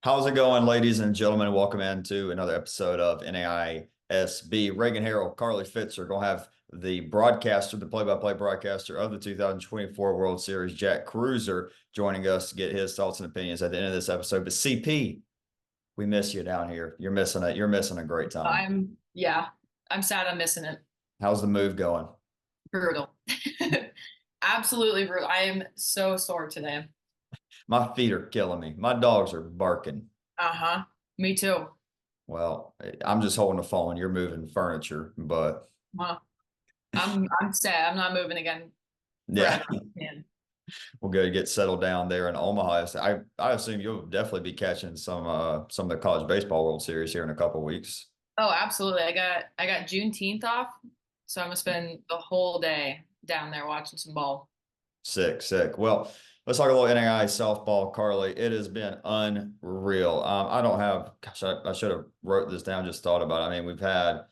How's it going, ladies and gentlemen? Welcome into another episode of NAISB. Reagan Harold, Carly Fitz are going to have the broadcaster, the play-by-play broadcaster of the 2024 World Series, Jack Kreuzer, joining us to get his thoughts and opinions at the end of this episode. But CP, we miss you down here. You're missing it. You're missing a great time. Yeah, I'm sad I'm missing it. How's the move going? Brutal. Absolutely brutal. I am so sore today. My feet are killing me. My dogs are barking. Uh-huh. Me too. Well, I'm just holding the phone. You're moving furniture, but Well, I'm sad. I'm not moving again yeah. forever. Man. We'll go get settled down there in Omaha. I assume you'll definitely be catching some of the college baseball World Series here in a couple of weeks. Oh, absolutely. I got Juneteenth off, so I'm gonna spend the whole day down there watching some ball. Sick, sick. Well, let's talk a little NAIA softball, Carly. It has been unreal. I don't have, gosh, I should have wrote this down, just thought about it. I mean, we've had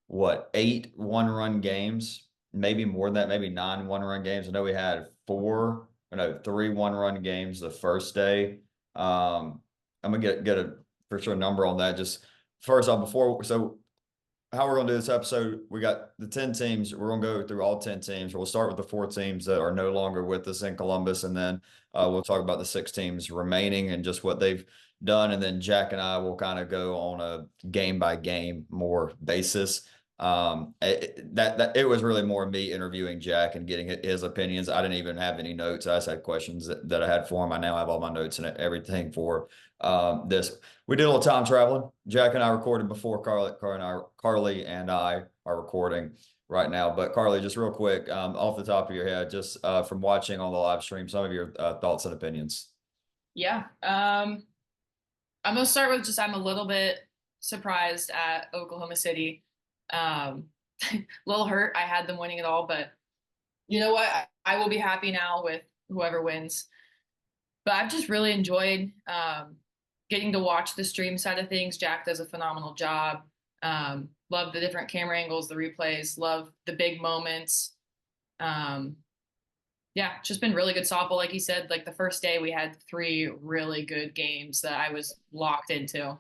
what, 8 one-run games, maybe more than that, maybe 9 one-run games. I know we had 3 one-run games the first day. I'm gonna get a for sure number on that. Just first off, how we're going to do this episode, we got the 10 teams. We're going to go through all 10 teams. We'll start with the 4 teams that are no longer with us in Columbus, and then we'll talk about the 6 teams remaining and just what they've done. And then Jack and I will kind of go on a game by game more basis. It was really more me interviewing Jack and getting his opinions. I didn't even have any notes. I just had questions that I had for him. I now have all my notes and everything for this. We did a little time traveling. Jack and I recorded before Carly and I are recording right now. But Carly, just real quick, off the top of your head, just from watching on the live stream, some of your thoughts and opinions. Yeah. I'm gonna start with I'm a little bit surprised at Oklahoma City. A little hurt. I had them winning it all, but you know what? I will be happy now with whoever wins. But I've just really enjoyed getting to watch the stream side of things. Jack does a phenomenal job. Love the different camera angles, the replays, love the big moments. Yeah, it's just been really good softball. Like you said, like the first day we had 3 really good games that I was locked into.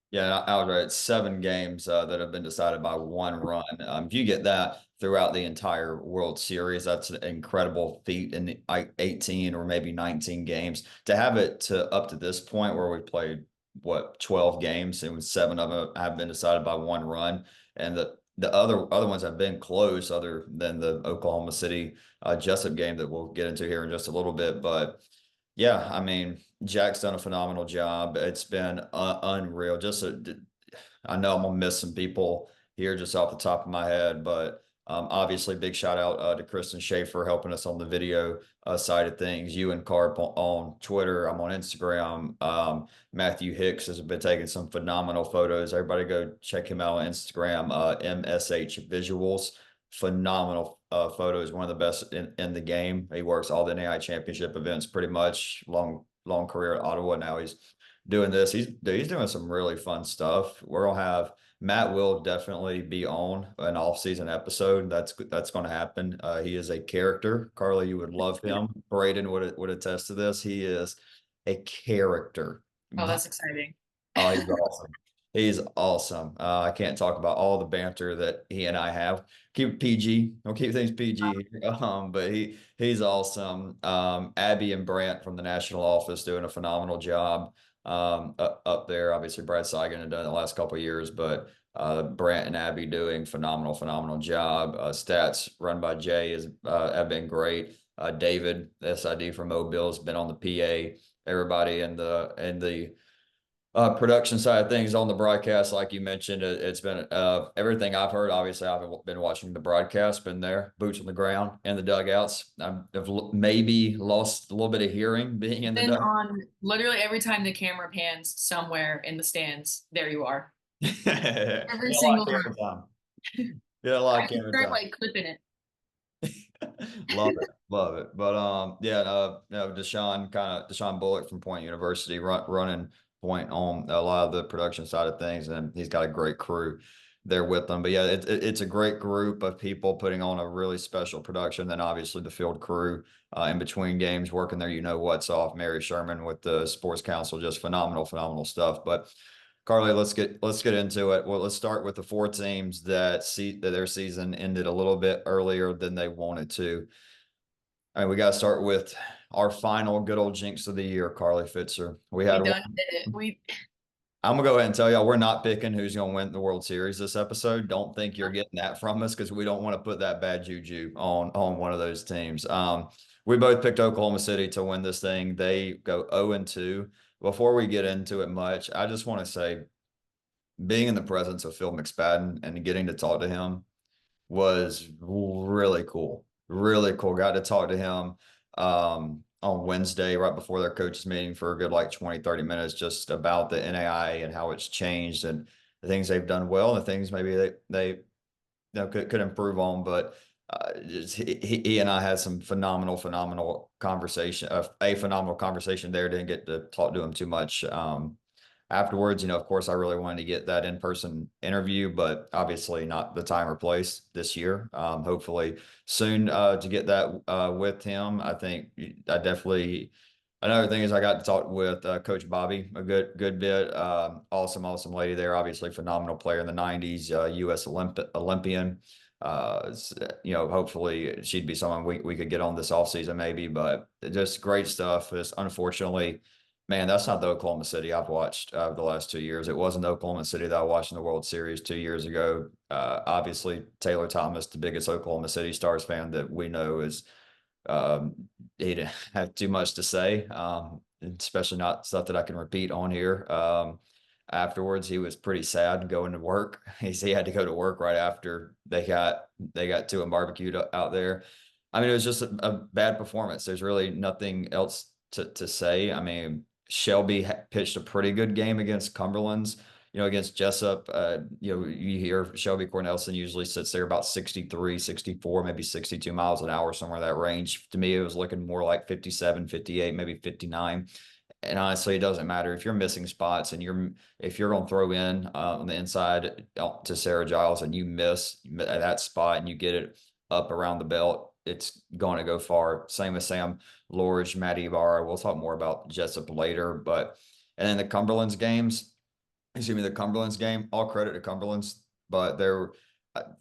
Yeah, I was right. It's 7 games that have been decided by 1 run. If you get that throughout the entire World Series, that's an incredible feat in the 18 or maybe 19 games. To have it to up to this point where we played, what, 12 games and 7 of them have been decided by 1 run. And the other ones have been close other than the Oklahoma City Jessup game that we'll get into here in just a little bit. But yeah, I mean, Jack's done a phenomenal job. It's been unreal. I know I'm gonna miss some people here just off the top of my head, but obviously, big shout out to Kristen Schaefer helping us on the video side of things. You and Carp on Twitter. I'm on Instagram. Matthew Hicks has been taking some phenomenal photos. Everybody go check him out on Instagram. MSH Visuals. Phenomenal photos. One of the best in the game. He works all the NAI championship events pretty much. Long career at Ottawa. Now he's doing this. He's doing some really fun stuff. We're gonna have Matt will definitely be on an off-season episode. That's going to happen. He is a character. Carly, you would love him. Braden would attest to this. He is a character. Oh, that's exciting. Oh, he's awesome. He's awesome. I can't talk about all the banter that he and I have. Keep it PG. We'll keep things PG. But he's awesome. Abby and Brant from the national office doing a phenomenal job up there. Obviously, Brad Seigan had done it the last couple of years, but Brant and Abby doing phenomenal job. Stats run by Jay have been great. David, SID from Mobile, has been on the PA. Everybody in the production side of things on the broadcast, like you mentioned, it's been everything I've heard. Obviously, I've been watching the broadcast, been there, boots on the ground in the dugouts. I've maybe lost a little bit of hearing being in the Been dugout. on literally every time the camera pans somewhere in the stands, there you are. Yeah, Every a lot single of camera time. time. Yeah, a lot I of can camera start time. like clipping it. Love it, love it. But yeah, Deshaun Bullock from Point University running Point on a lot of the production side of things, and he's got a great crew there with them. But yeah, it's a great group of people putting on a really special production. Then obviously the field crew in between games working their what's off. Mary Sherman with the Sports Council, just phenomenal, phenomenal stuff. But Carly, let's get into it. Well, let's start with the four teams that see that their season ended a little bit earlier than they wanted to. All right, we got to start with our final good old jinx of the year, Carly Fitzer. We We had done one. did it. We I'm gonna go ahead and tell y'all we're not picking who's gonna win the World Series this episode. Don't think you're getting that from us because we don't want to put that bad juju on one of those teams. We both picked Oklahoma City to win this thing. They go 0-2. Before we get into it much, I just want to say being in the presence of Phil McSpadden and getting to talk to him was really cool. Really cool. Got to talk to him on Wednesday, right before their coaches meeting for a good like 20, 30 minutes, just about the NAIA and how it's changed and the things they've done well and the things maybe they could improve on. But he and I had some phenomenal conversation, a phenomenal conversation there. Didn't get to talk to him too much. Afterwards, of course, I really wanted to get that in-person interview, but obviously not the time or place this year. Hopefully soon to get that with him. I think I definitely. Another thing is I got to talk with Coach Bobby a good bit. Awesome lady there. Obviously phenomenal player in the '90s, U.S. Olympian. Hopefully she'd be someone we could get on this offseason maybe, but just great stuff. It's unfortunately. Man, that's not the Oklahoma City I've watched the last 2 years. It wasn't the Oklahoma City that I watched in the World Series 2 years ago. Obviously, Taylor Thomas, the biggest Oklahoma City Stars fan that we know, is he didn't have too much to say, especially not stuff that I can repeat on here. Afterwards, he was pretty sad going to work. He had to go to work right after they got to him barbecued out there. I mean, it was just a bad performance. There's really nothing else to say. I mean, Shelby pitched a pretty good game against Cumberlands. Against Jessup, you hear Shelby Cornelison usually sits there about 63, 64, maybe 62 miles an hour, somewhere in that range. To me, it was looking more like 57, 58, maybe 59. And honestly, it doesn't matter if you're missing spots and if you're going to throw in on the inside to Sarah Giles and you miss at that spot and you get it up around the belt, it's going to go far. Same with Sam Lorge, Matt Ibarra. We'll talk more about Jessup later, and then the Cumberlands game, all credit to Cumberlands, but there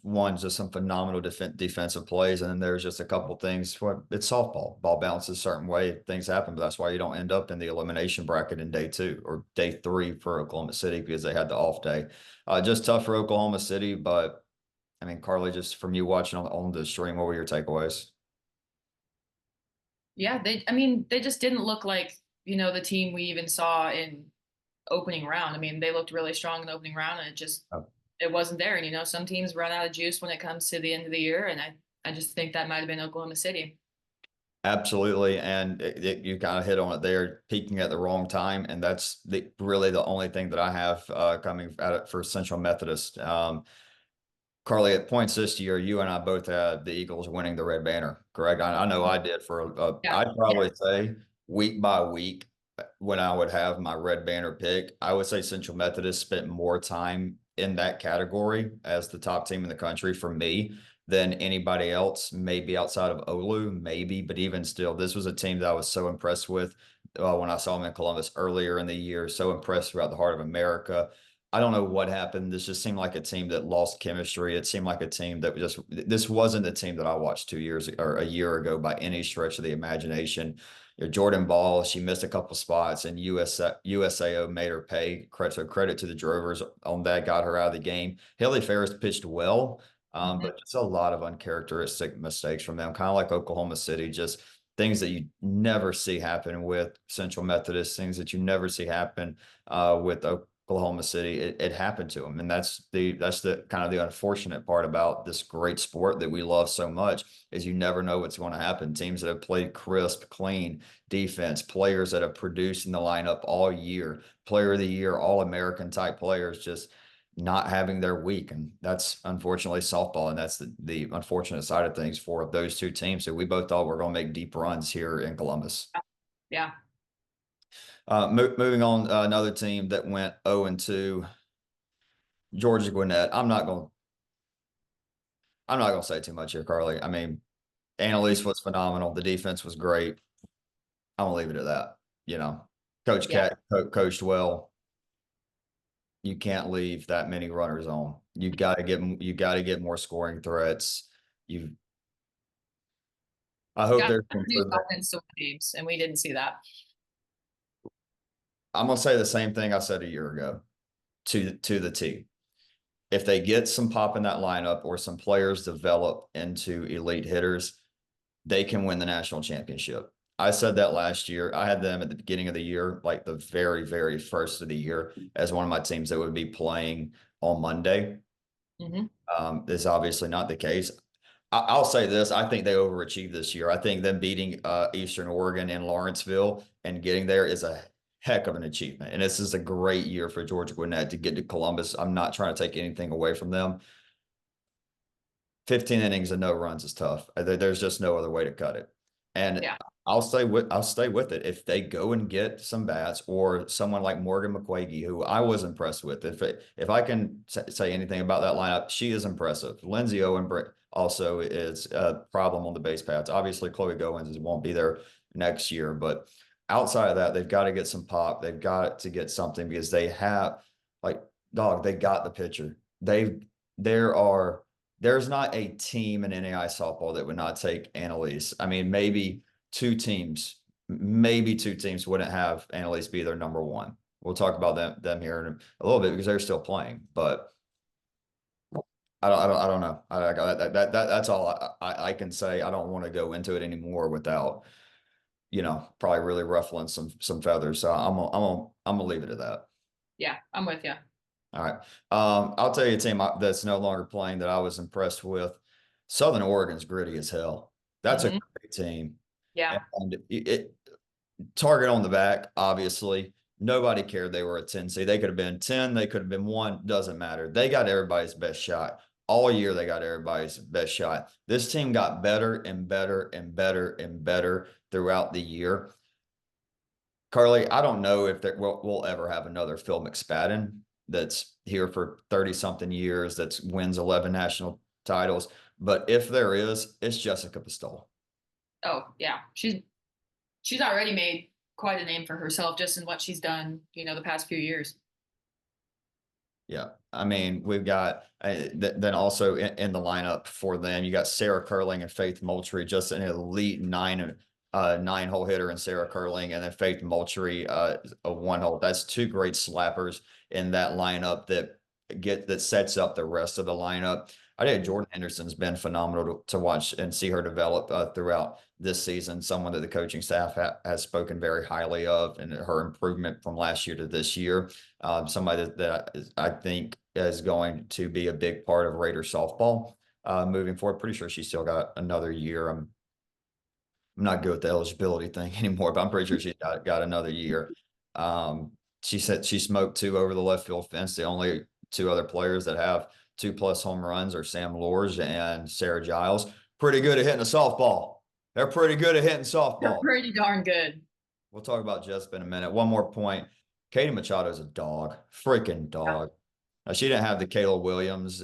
one, just some phenomenal defensive plays, and then there's just a couple things. It's softball, ball bounces a certain way, things happen, but that's why you don't end up in the elimination bracket in day two or day three for Oklahoma City because they had the off day. Just tough for Oklahoma City, but I mean, Carly, just from you watching on the stream, what were your takeaways? yeah, I mean, they just didn't look like, the team we even saw in opening round. I mean, they looked really strong in the opening round and it wasn't there. And some teams run out of juice when it comes to the end of the year, and I just think that might have been Oklahoma City. Absolutely, and you kind of hit on it there, peaking at the wrong time, and that's really the only thing that I have coming at it for Central Methodist. Carly, at points this year, you and I both had the Eagles winning the Red Banner, correct? I know I did Yeah. I'd probably say week by week when I would have my Red Banner pick, I would say Central Methodist spent more time in that category as the top team in the country for me than anybody else, maybe outside of Olu, maybe, but even still, this was a team that I was so impressed with when I saw them in Columbus earlier in the year, so impressed throughout the heart of America. I don't know what happened. This just seemed like a team that lost chemistry. It seemed like a team that this wasn't the team that I watched 2 years or a year ago by any stretch of the imagination. Jordan Ball, she missed a couple spots and USAO made her pay. Credit to the Drovers on that, got her out of the game. Haley Ferris pitched well, Mhm. but just a lot of uncharacteristic mistakes from them, kind of like Oklahoma City, just things that you never see happen with Central Methodist, things that you never see happen with Oklahoma City. It happened to them, and that's the kind of the unfortunate part about this great sport that we love so much is you never know what's going to happen. Teams that have played crisp, clean defense, players that have produced in the lineup all year, player of the year, all American type players, just not having their week, and that's unfortunately softball, and that's the unfortunate side of things for those two teams. So we both thought we are going to make deep runs here in Columbus. Yeah. Moving on, another team that went 0-2. Georgia Gwinnett. I'm not gonna say too much here, Carly. I mean, Annalise was phenomenal. The defense was great. I'm gonna leave it at that. You know, Coach Yeah. Cat coached well. You can't leave that many runners on. You got to get more scoring threats. You I hope Got there's to produce improvement. offense to win games, and we didn't see that. I'm gonna say the same thing I said a year ago to the T. If they get some pop in that lineup or some players develop into elite hitters, they can win the national championship. I said that last year. I had them at the beginning of the year, like the very, very first of the year, as one of my teams that would be playing on Monday. Hmm. This is obviously not the case. I'll say this. I think they overachieved this year. I think them beating Eastern Oregon and Lawrenceville and getting there is a heck of an achievement. And this is a great year for Georgia Gwinnett to get to Columbus. I'm not trying to take anything away from them. 15 innings and no runs is tough. There's just no other way to cut it. And Yeah. I'll stay with it. If they go and get some bats or someone like Morgan McQuagey, who I was impressed with, if I can say anything about that lineup, she is impressive. Lindsay Owen also is a problem on the base paths. Obviously, Chloe Goins won't be there next year, but outside of that, they've got to get some pop. They've got to get something because they have like dog. They got the pitcher. There are there's not a team in NAI softball that would not take Annalise. I mean, maybe two teams wouldn't have Annalise be their number one. We'll talk about them here in a little bit because they're still playing, but I don't know. That's all I can say. I don't want to go into it anymore without, probably really ruffling some feathers. So I'm gonna leave it at that. Yeah. I'm with you. All right. I'll tell you a team that's no longer playing that I was impressed with. Southern Oregon's gritty as hell. That's a Hmm. great team. Yeah. And target on the back, obviously. Nobody cared they were a 10 seed. They could have been 10, they could have been 1, doesn't matter. They got everybody's best shot. All year they got everybody's best shot. This team got better and better and better and better throughout the year. Carly, I don't know if we'll ever have another Phil McSpadden that's here for 30 something years, that wins 11 national titles. But if there is, it's Jessica Pistol. Oh, yeah. She's already made quite a name for herself just in what she's done, the past few years. Yeah. I mean, we've got then also in the lineup for them, you got Sarah Curling and Faith Moultrie, just an elite nine-hole hitter in Sarah Curling, and then Faith Moultrie, a one-hole. That's two great slappers in that lineup that sets up the rest of the lineup. I think Jordan Henderson's been phenomenal to watch and see her develop throughout this season. Someone that the coaching staff has spoken very highly of, and her improvement from last year to this year. Somebody that I think is going to be a big part of Raider softball moving forward. Pretty sure she's still got another year. I'm not good with the eligibility thing anymore, but I'm pretty sure she's got another year. She said she smoked two over the left field fence. The only two other players that have 2+ home runs are Sam Lors and Sarah Giles. Pretty good at hitting a softball. They're pretty good at hitting They're softball. pretty darn good. We'll talk about Jesp in a minute. One more point. Katie Machado's a dog, freaking Yeah. dog. Now, she didn't have the Kayla Williams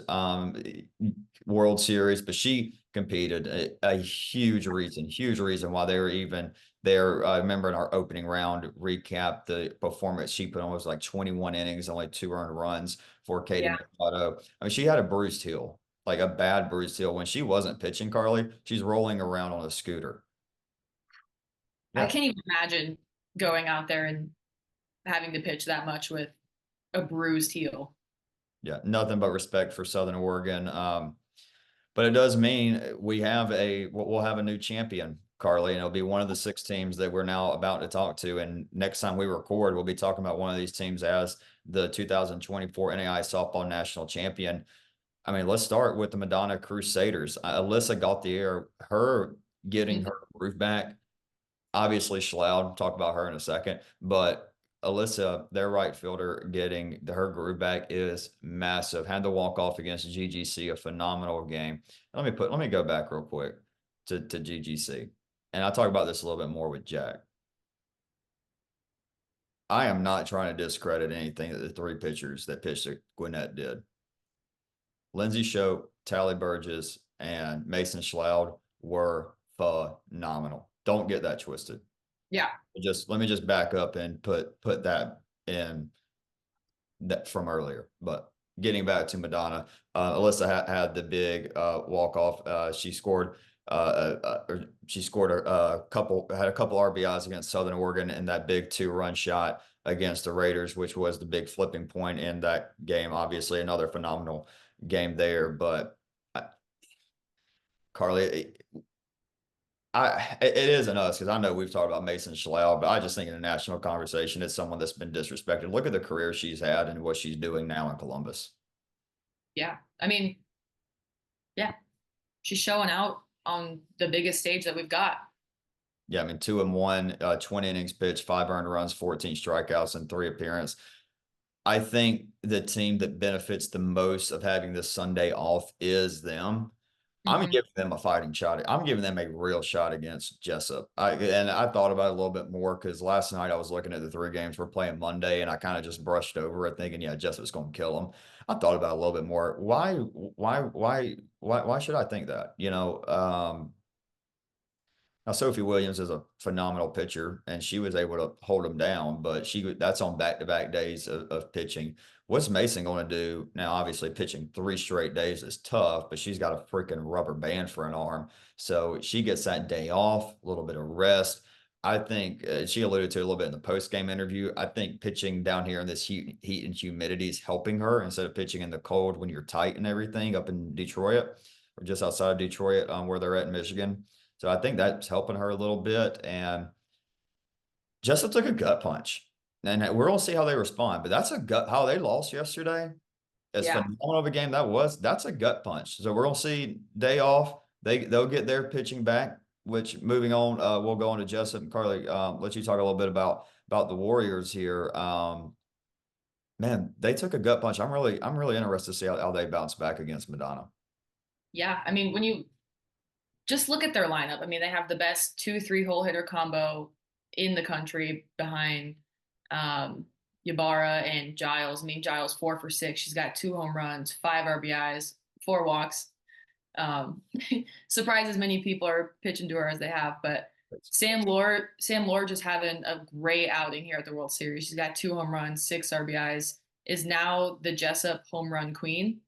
World Series, but she competed. A huge reason why they were even there. I remember in our opening round recap, the performance she put on was like 21 innings, only 2 earned runs for Katie Yeah. Machado. I mean, she had a bruised heel, like a bad bruised heel. When she wasn't pitching, Carly, she's rolling around on a scooter. I Yeah. can't even imagine going out there and having to pitch that much with a bruised heel. Yeah, nothing but respect for Southern Oregon. But it does mean we'll have a new champion, Carly, and it'll be one of the 6 teams that we're now about to talk to. And next time we record, we'll be talking about one of these teams as the 2024 NAIA Softball National Champion. I mean, let's start with the Madonna Crusaders. Alyssa Gauthier, her getting Mhm. her groove back. Obviously, Schloud, talk about her in a second, but Alyssa, their right fielder, getting her groove back is massive. Had the walk off against GGC, a phenomenal game. Let me go back real quick to GGC, and I'll talk about this a little bit more with Jack. I am not trying to discredit anything that the 3 pitchers that pitched at Gwinnett did. Lindsay Shope, Tally Burgess, and Mason Schloud were phenomenal. Don't get that twisted. Yeah. Just let me just back up and put that in that from earlier. But getting back to Madonna, Alyssa had the big walk off. She scored a couple had a couple RBIs against Southern Oregon in that big 2-run shot against the Raiders, which was the big flipping point in that game. Obviously, another phenomenal game there. But Carly, it isn't us because I know we've talked about Mason Schlau, but I just think in a national conversation, it's someone that's been disrespected. Look at the career she's had and what she's doing now in Columbus. Yeah. I mean, yeah, she's showing out on the biggest stage that we've got. Yeah, I mean, 2-1, 20 innings pitched, 5 earned runs, 14 strikeouts, and 3 appearances. I think the team that benefits the most of having this Sunday off is them. I'm Hmm. giving them a fighting shot. I'm giving them a real shot against Jessup. And I thought about it a little bit more because last night I was looking at the 3 games we're playing Monday, and I kind of just brushed over it, thinking, yeah, Jessup's going to kill them. I thought about it a little bit more. Why should I think that? Now, Sophie Williams is a phenomenal pitcher, and she was able to hold them down, but that's on back-to-back days of pitching. What's Mason going to do now? Obviously, pitching 3 straight days is tough, but she's got a freaking rubber band for an arm. So she gets that day off, a little bit of rest. I think she alluded to a little bit in the post-game interview. I think pitching down here in this heat and humidity is helping her instead of pitching in the cold when you're tight and everything up in Detroit or just outside of Detroit, where they're at in Michigan. So I think that's helping her a little bit. And Jessup took a gut punch. And we're going to see how they respond. But that's a gut, how they lost yesterday, as Yeah. phenomenal of a game that was, that's a gut punch. So we're going to see day off. They'll get their pitching back, which moving on, we'll go on to Jessup and Carly. Let you talk a little bit about the Warriors here. Man, they took a gut punch. I'm really interested to see how they bounce back against Madonna. Yeah. I mean, when you just look at their lineup, I mean, they have the best 2-3 hole hitter combo in the country behind um, Ybarra and Giles. I mean, Giles 4 for 6. She's got 2 home runs, 5 RBIs, 4 walks. Surprised as many people are pitching to her as they have, but Sam Lord just having a great outing here at the World Series. She's got 2 home runs, 6 RBIs, is now the Jessup home run queen,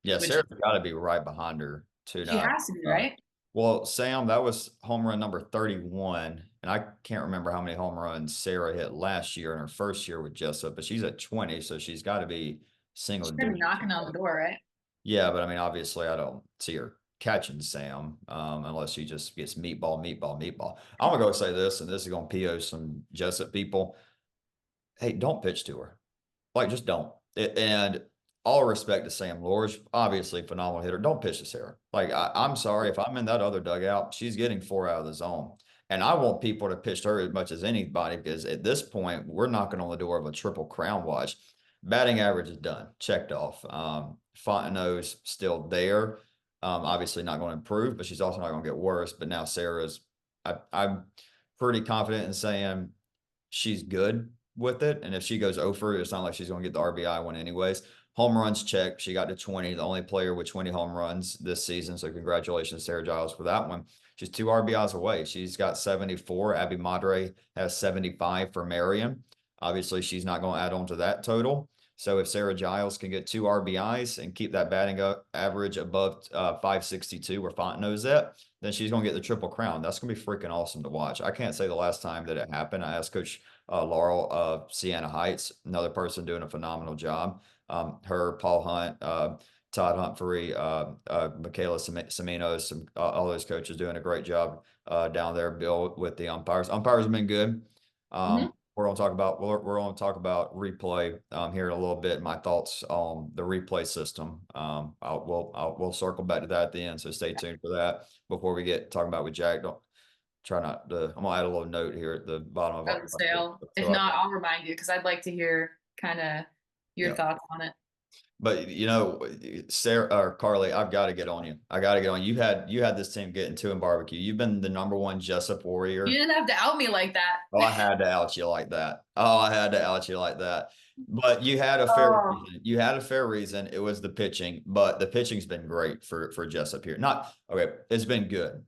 Yeah, which Sarah's got to be right behind her too she now. has to be, Uh, right? well, Sam, that was home run number 31, and I can't remember how many home runs Sarah hit last year in her first year with Jessup, but she's at 20, so she's got to be single She's been digits. knocking on the door, right? Yeah, but I mean, obviously, I don't see her catching Sam, unless she just gets meatball, meatball, meatball. I'm gonna go say this, and this is gonna PO some Jessup people. Hey, don't pitch to her. Like, just don't. And all respect to Sam Lors, obviously phenomenal hitter. Don't pitch to Sarah. Like, I'm sorry if I'm in that other dugout, she's getting 4 out of the zone. And I want people to pitch to her as much as anybody because at this point, we're knocking on the door of a triple crown watch. Batting average is done, checked off. Fontenot's still there. Obviously not going to improve, but she's also not going to get worse. But now I'm pretty confident in saying she's good with it. And if she goes over, it's not like she's going to get the RBI one anyways. Home runs check. She got to 20, the only player with 20 home runs this season. So congratulations, Sarah Giles, for that one. She's 2 RBIs away. She's got 74. Abby Madre has 75 for Marion. Obviously, she's not going to add on to that total. So if Sarah Giles can get 2 RBIs and keep that batting average above 562 where Fontenot's at, then she's going to get the triple crown. That's going to be freaking awesome to watch. I can't say the last time that it happened. I asked Coach Laurel of Sienna Heights, another person doing a phenomenal job. Her, Paul Hunt, Todd Humphrey, Michaela Semino, all those coaches doing a great job down there. Bill with the umpires. Umpires have been good. Hmm. We're going to talk about replay here in a little bit. My thoughts on the replay system. We'll circle back to that at the end. So stay tuned for that. Before we get talking about with Jack, don't try not to. I'm gonna add a little note here at the bottom of I our. would say, if So not, I'll remind you because I'd like to hear kind of your yeah. thoughts on it. But Sarah or Carly, I've got to get on you. I got to get on you. You had this team getting two in barbecue. You've been the number one Jessup You warrior. didn't have to out me like that. Oh, I had to out you like that. Oh, I had to out you like that. But you had a fair Oh. reason. You had a fair reason. It was the pitching, but the pitching's been great for Jessup here. Not okay. It's been good.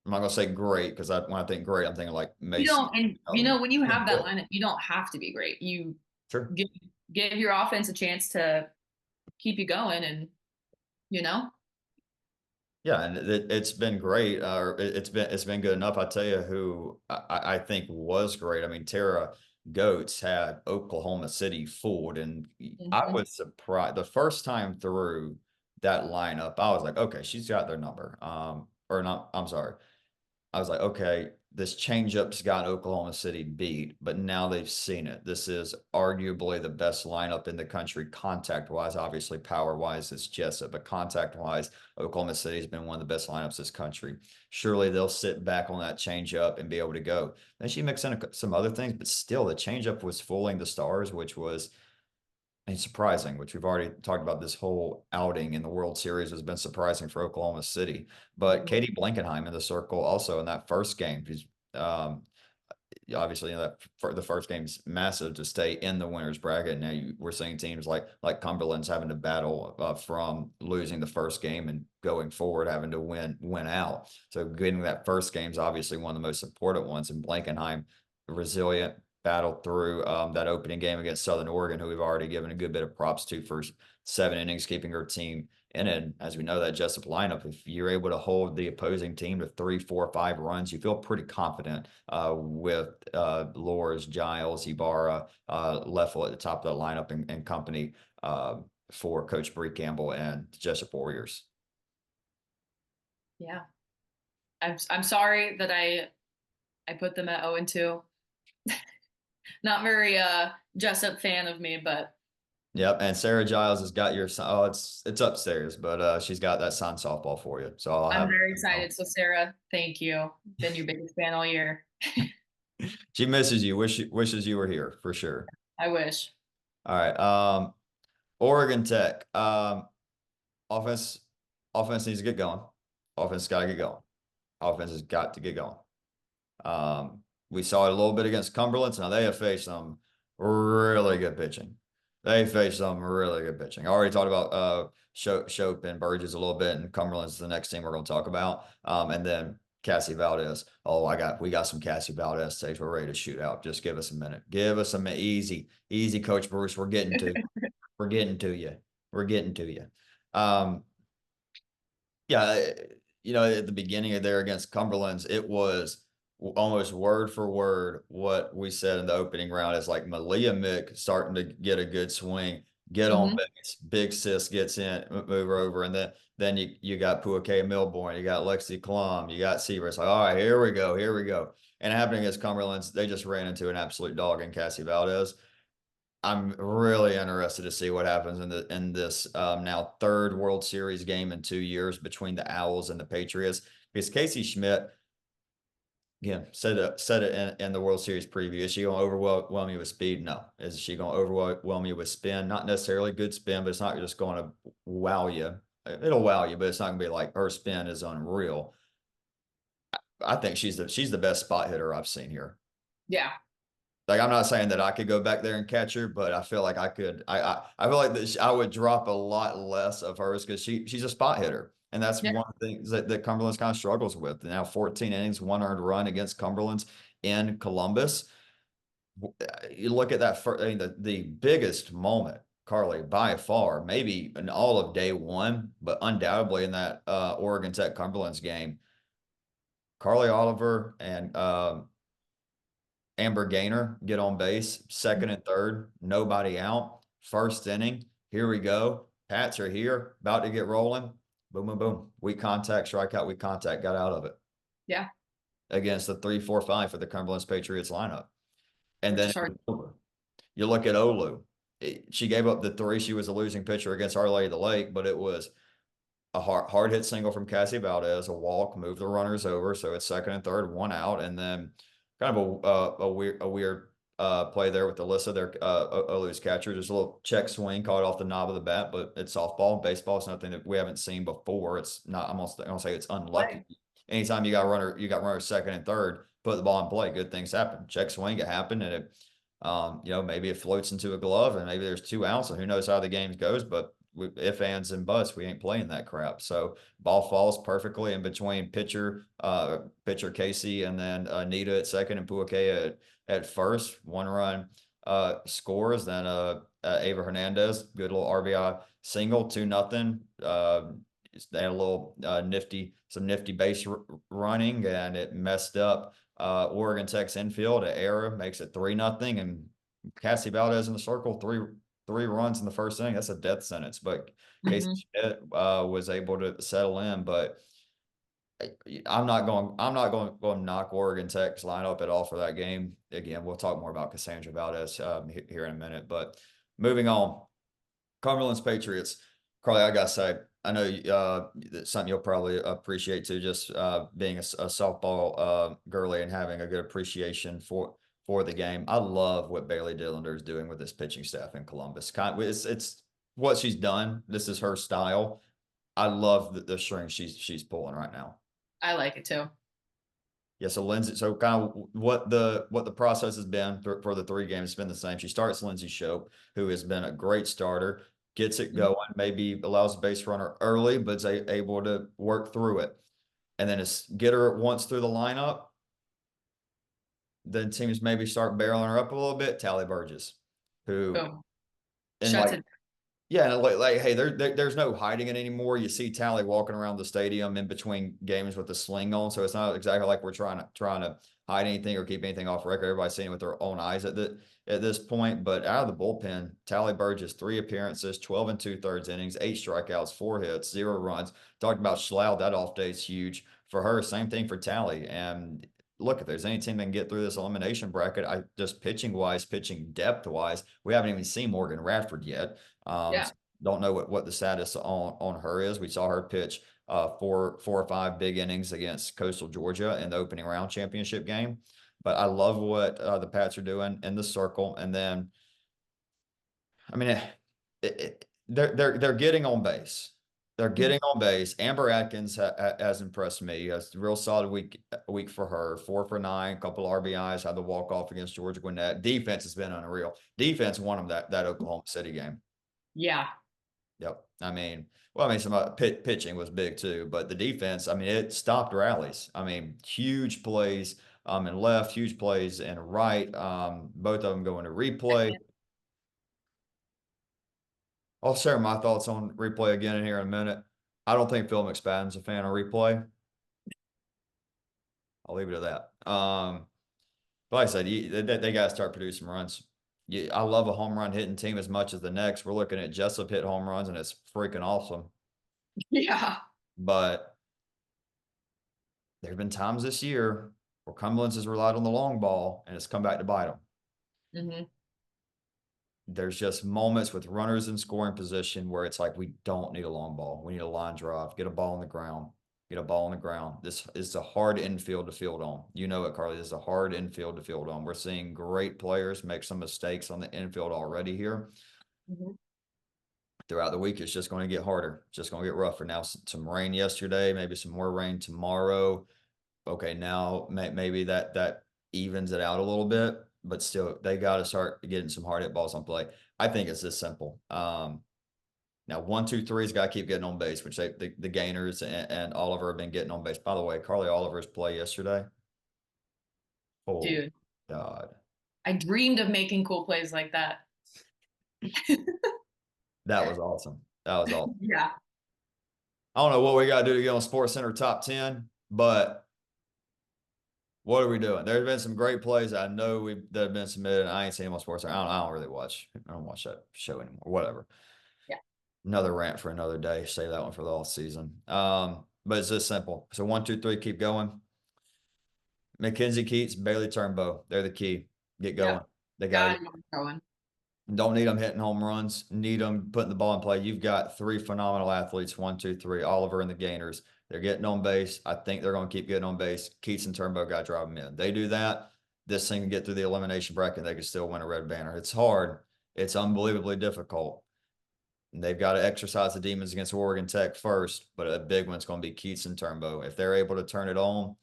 I'm not gonna say great because when I think great, I'm thinking like You Macy. don't, and Oh, when you been have that good. lineup, you don't have to be great. You Sure. give give your offense a chance to keep you going, and you know, Yeah, and it's been great. It's been good enough. I tell you who I think was great. I mean, Tara Goats had Oklahoma City fooled, and I Mhm. was surprised the first time through that lineup. I was like, okay, she's got their number. Or not. I'm sorry. I was like, okay, this changeup's got Oklahoma City beat, but now they've seen it. This is arguably the best lineup in the country, contact wise. Obviously, power wise, it's Jessup, but contact wise, Oklahoma City's been one of the best lineups this country. Surely they'll sit back on that changeup and be able to go. Then she mixed in some other things, but still, the changeup was fooling the stars, which was and surprising, which we've already talked about. This whole outing in the World Series has been surprising for Oklahoma City. But Mhm. Katie Blankenheim in the circle also in that first game, she's um, obviously that for the first game's massive to stay in the winners bracket. Now we're seeing teams like Cumberland's having to battle from losing the first game and going forward having to win out. So getting that first game is obviously one of the most important ones. And Blankenheim resilient, battled through that opening game against Southern Oregon, who we've already given a good bit of props to for 7 innings, keeping her team in it. As we know, that Jessup lineup, if you're able to hold the opposing team to 3, 4, 5 runs, you feel pretty confident with Loras, Giles, Ibarra, Leffel at the top of the lineup and company for Coach Bree Campbell and Jessup Warriors. Yeah. I'm sorry that I put them at 0 and 2. Not very Jessup fan of me, but Yep, and Sarah Giles has got your oh, it's upstairs, but she's got that signed softball for you. So I'll I'm have very excited. So Sarah, thank you. Been your biggest fan all year. she misses you, wishes you were here for sure. I wish. All right. Oregon Tech. Offense offense needs to get going. Offense got to get going. Offense has got to get going. We saw it a little bit against Cumberlands. Now they have faced some really good pitching. They faced some really good pitching. I already talked about Shope and Burgess a little bit, and Cumberland's the next team we're going to talk about. And then Cassie Valdez. Oh, we got some Cassie Valdez takes. We're ready to shoot out. Just give us a minute. Give us a minute. Easy, Coach Bruce. We're getting to you. We're getting to you. Um, yeah, at the beginning of there against Cumberlands, it was almost word for word what we said in the opening round. Is like Malia Mick starting to get a good swing, get on Hmm. base, big sis gets in, move her over, and then you got Puake Milborn, you got Lexi Klum, you got Seaver. It's like, all right, here we go. And happening against Cumberlands, they just ran into an absolute dog in Cassie Valdez. I'm really interested to see what happens in this now third World Series game in 2 years between the Owls and the Patriots. Because Casey Schmidt, again, said it in the World Series preview. Is she going to overwhelm you with speed? No. Is she going to overwhelm you with spin? Not necessarily good spin, but it's not just going to wow you. It'll wow you, but it's not going to be like her spin is unreal. I think she's the best spot hitter I've seen here. Yeah. Like I'm not saying that I could go back there and catch her, but I feel like I could. I feel like I would drop a lot less of hers because she's a spot hitter, and that's Yeah. one of the things that Cumberland's kind of struggles with. Now 14 innings, 1 earned run against Cumberland's in Columbus. You look at that first, I mean, the biggest moment, Carly, by far, maybe in all of day one, but undoubtedly in that Oregon Tech Cumberland's game, Carly Oliver and Amber Gaynor get on base, second and third, nobody out. First inning, here we go. Pats are here, about to get rolling. Boom, boom, boom. Weak contact, strikeout, weak contact, got out of it Yeah. against the 3-4-5 for the Cumberland's Patriots lineup. And Which then is it hard. was over. You look at Olu. She gave up the three. She was a losing pitcher against Our Lady of the Lake, but it was a hard hit single from Cassie Valdez, a walk, move the runners over. So it's second and third, one out, and then kind of a weird play there with Alyssa, their Olu's catcher. Just a little check swing caught off the knob of the bat, but it's softball. Baseball is nothing that we haven't seen before. It's not. I'm gonna say it's unlucky. Play. Anytime you got runner second and third, put the ball in play. Good things happen. Check swing, it happened, and it, maybe it floats into a glove, and maybe there's 2 outs, and who knows how the game goes. But if ands and buts, we ain't playing that crap. So ball falls perfectly in between pitcher Casey, and then Nita at second and Puake at first. One run scores. Then Ava Hernandez, good little RBI single, 2-0. They had a little some nifty base running, and it messed up Oregon Tech's infield. An error makes it 3-0, and Cassie Valdez in the circle, three runs in the first inning. That's a death sentence. But Casey Hmm. Schmidt was able to settle in. But I'm not going to knock Oregon Tech's lineup at all for that game. Again, we'll talk more about Cassandra Valdez here in a minute. But moving on, Cumberland's Patriots. Carly, I gotta say, I know that's something you'll probably appreciate too, just being a softball girly and having a good appreciation for the game. I love what Bailey Dillander is doing with this pitching staff in Columbus. It's what she's done. This is her style. I love the string she's pulling right now. I like it too. Yeah, so Lindsay, so kind of what the process has been for the 3 games, it's been the same. She starts Lindsay Shope, who has been a great starter, gets it Mhm. going, maybe allows the base runner early, but is able to work through it. And then it's get her once through the lineup, then teams maybe start barreling her up a little bit. Tally Burgess, who Boom. and Shuts like it. yeah, and hey, there's no hiding it anymore. You see Tally walking around the stadium in between games with the sling on, so it's not exactly like we're trying to hide anything or keep anything off record. Everybody's seeing it with their own eyes at this point. But out of the bullpen, Tally Burgess, 3 appearances, 12 and 2/3 innings, 8 strikeouts, 4 hits, 0 runs. Talked about Schlout, that off day is huge for her. Same thing for Tally. And look, if there's any team that can get through this elimination bracket, I just pitching wise, pitching depth wise, we haven't even seen Morgan Radford yet. Yeah. So don't know what the status on her is. We saw her pitch four or five big innings against Coastal Georgia in the opening round championship game. But I love what the Pats are doing in the circle. And then, I mean, they're getting on base. They're Mhm. getting on base. Amber Atkins has impressed me. It's a real solid week for her. 4 for 9, couple RBIs, had the walk off against Georgia Gwinnett. Defense has been unreal. Defense won them that Oklahoma City game. Yeah. Yep. Some pitching was big too, but the defense, I mean, it stopped rallies. I mean, huge plays and left, huge plays and right. Both of them going to replay. I'll share my thoughts on replay again in here in a minute. I don't think Phil McSpadden's a fan of replay. I'll leave it at that. But like I said, they got to start producing runs. Yeah, I love a home run hitting team as much as the next. We're looking at Jessup hit home runs, and it's freaking awesome. Yeah. But there have been times this year where Cumberlands has relied on the long ball, and it's come back to bite them. Hmm. There's just moments with runners in scoring position where it's like, we don't need a long ball. We need a line drive, get a ball on the ground, get a ball on the ground. This is a hard infield to field on. You know it, Carly. This is a hard infield to field on. We're seeing great players make some mistakes on the infield already here. Hmm. Throughout the week, it's just going to get harder. It's just going to get rougher. Now, some rain yesterday, maybe some more rain tomorrow. Okay, now maybe that evens it out a little bit, but still they got to start getting some hard hit balls on play. I think it's this simple. Now 1, 2, 3's got to keep getting on base, which the Gainers and Oliver have been getting on base. By the way, Carly Oliver's play yesterday. Oh Dude, God, I dreamed of making cool plays like that. that was awesome. That was awesome. Yeah. I don't know what we got to do to get on Sports Center top 10, but what are we doing? There's been some great plays I know that have been submitted. I ain't seen them on Sports. I don't really watch. I don't watch that show anymore. Whatever. Yeah. Another rant for another day. Save that one for the off season. But it's this simple. So 1, 2, 3, keep going. Mackenzie Keats, Bailey Turnbow. They're the key. Get Yep. going. They got to Got it going. don't need them hitting home runs. Need them putting the ball in play. You've got 3 phenomenal athletes. 1, 2, 3. Oliver and the Gainers. They're getting on base. I think they're going to keep getting on base. Keats and Turnbow got to drive them in. They do that. this thing can get through the elimination bracket, they can still win a red banner. It's hard. It's unbelievably difficult. And they've got to exercise the demons against Oregon Tech first, but a big one's going to be Keats and Turnbow. If they're able to turn it on,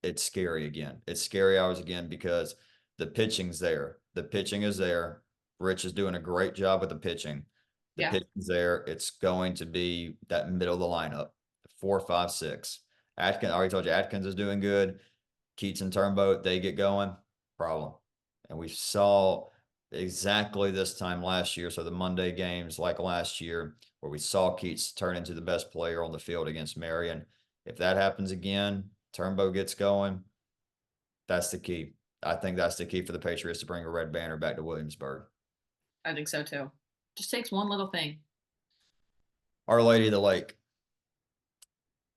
it's scary again. It's scary hours again because the pitching's there. The pitching is there. Rich is doing a great job with the pitching. The Yeah. pitching's there. It's going to be that middle of the lineup, 4, 5, 6. Atkins, I already told you, Atkins is doing good. Keats and Turnbow, they get going, problem. And we saw exactly this time last year. So the Monday games like last year, where we saw Keats turn into the best player on the field against Marion. If that happens again, Turnbow gets going. That's the key. I think that's the key for the Patriots to bring a red banner back to Williamsburg. I think so too. Just takes one little thing. Our Lady of the Lake.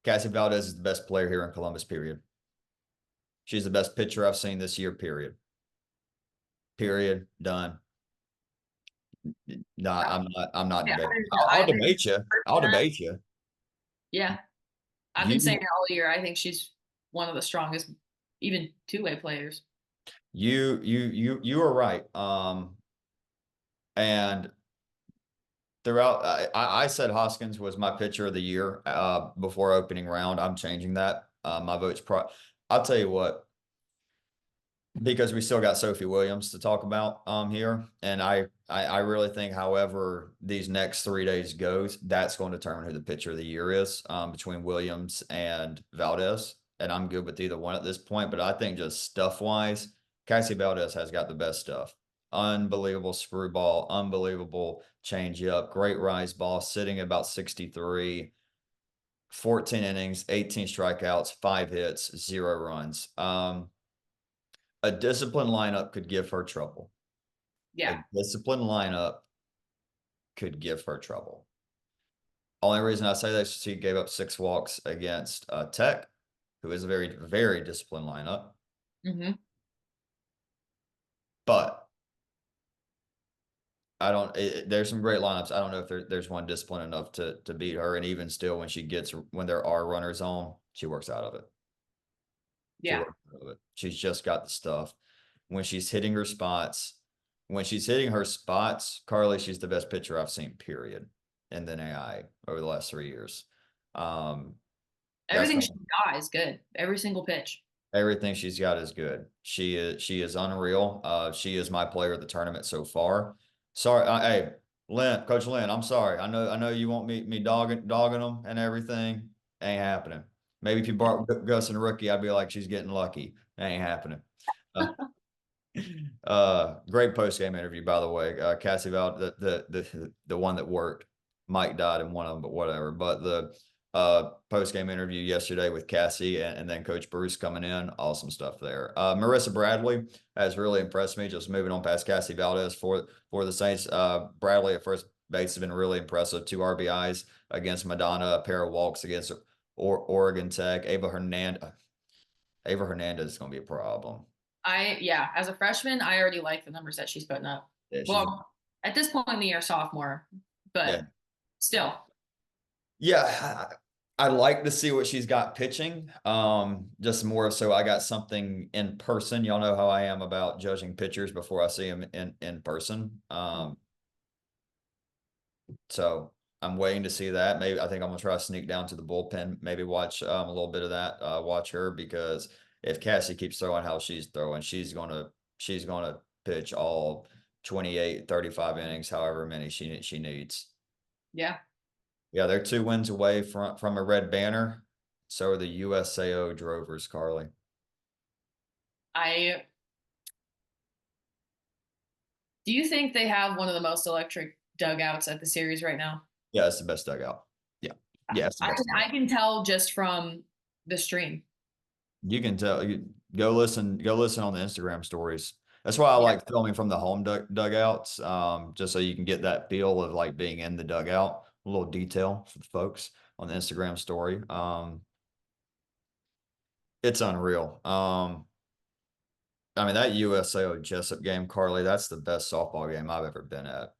Cassie Valdez is the best player here in Columbus, period. She's the best pitcher I've seen this year, period. Period. Done. No, I'm not Yeah, debating. I I'll agree. debate you. I'll debate you. Yeah. I've been saying it all year. I think she's one of the strongest, even two-way players. You are right. And throughout, I said Hoskins was my pitcher of the year before opening round. I'm changing that. My vote's I'll tell you what, because we still got Sophie Williams to talk about here, and I really think, however these next 3 days goes, that's going to determine who the pitcher of the year is between Williams and Valdez, and I'm good with either one at this point. But I think just stuff wise, Cassie Valdez has got the best stuff. Unbelievable screwball, unbelievable changeup, great rise ball, sitting at about 63. 14 innings, 18 strikeouts, 5 hits, 0 runs. A disciplined lineup could give her trouble. Yeah. A disciplined lineup could give her trouble. Only reason I say that is she gave up 6 walks against Tech, who is a very, very disciplined lineup. Mm-hmm. But I don't. There's some great lineups. I don't know if there's one disciplined enough to beat her. And even still, when there are runners on, she works out of it. Yeah. She's just got the stuff. When she's hitting her spots, Carly, she's the best pitcher I've seen, period, in the NAIA over the last 3 years. Everything she got is good. Every single pitch. Everything she's got is good. She is unreal. She is my player of the tournament so far. Sorry, hey, Coach Lynn, I'm sorry. I know you want me dogging them and everything. Ain't happening. Maybe if you brought Gus and Rookie, I'd be like, she's getting lucky. Ain't happening. Great post game interview, by the way. Cassie Val, the one that worked. Mike died in one of them, but whatever. But the post game interview yesterday with Cassie and then Coach Bruce coming in, awesome stuff there. Marissa Bradley has really impressed me. Just moving on past Cassie Valdez for the Saints. Bradley at first base has been really impressive. 2 RBIs against Madonna, a pair of walks against Oregon Tech. Ava Hernandez is going to be a problem. As a freshman, I already like the numbers that she's putting up. Yeah, well, at this point in the year, sophomore, but still. Yeah, I'd like to see what she's got pitching. Just more so I got something in person. Y'all know how I am about judging pitchers before I see them in person. So I'm waiting to see that. Maybe I think I'm gonna try to sneak down to the bullpen, maybe watch a little bit of that, watch her, because if Cassie keeps throwing how she's throwing, she's gonna pitch all 28, 35 innings, however many she needs. Yeah. Yeah, they're 2 wins away from a red banner. So are the USAO Drovers, Carly. Do you think they have one of the most electric dugouts at the series right now? Yeah, it's the best dugout. Yeah. Yeah, I can tell just from the stream. You can tell. You go listen on the Instagram stories. That's why I like filming from the home dugouts, just so you can get that feel of like being in the dugout, a little detail for the folks on the Instagram story. It's unreal. I mean, that USAO Jessup game, Carly, that's the best softball game I've ever been at.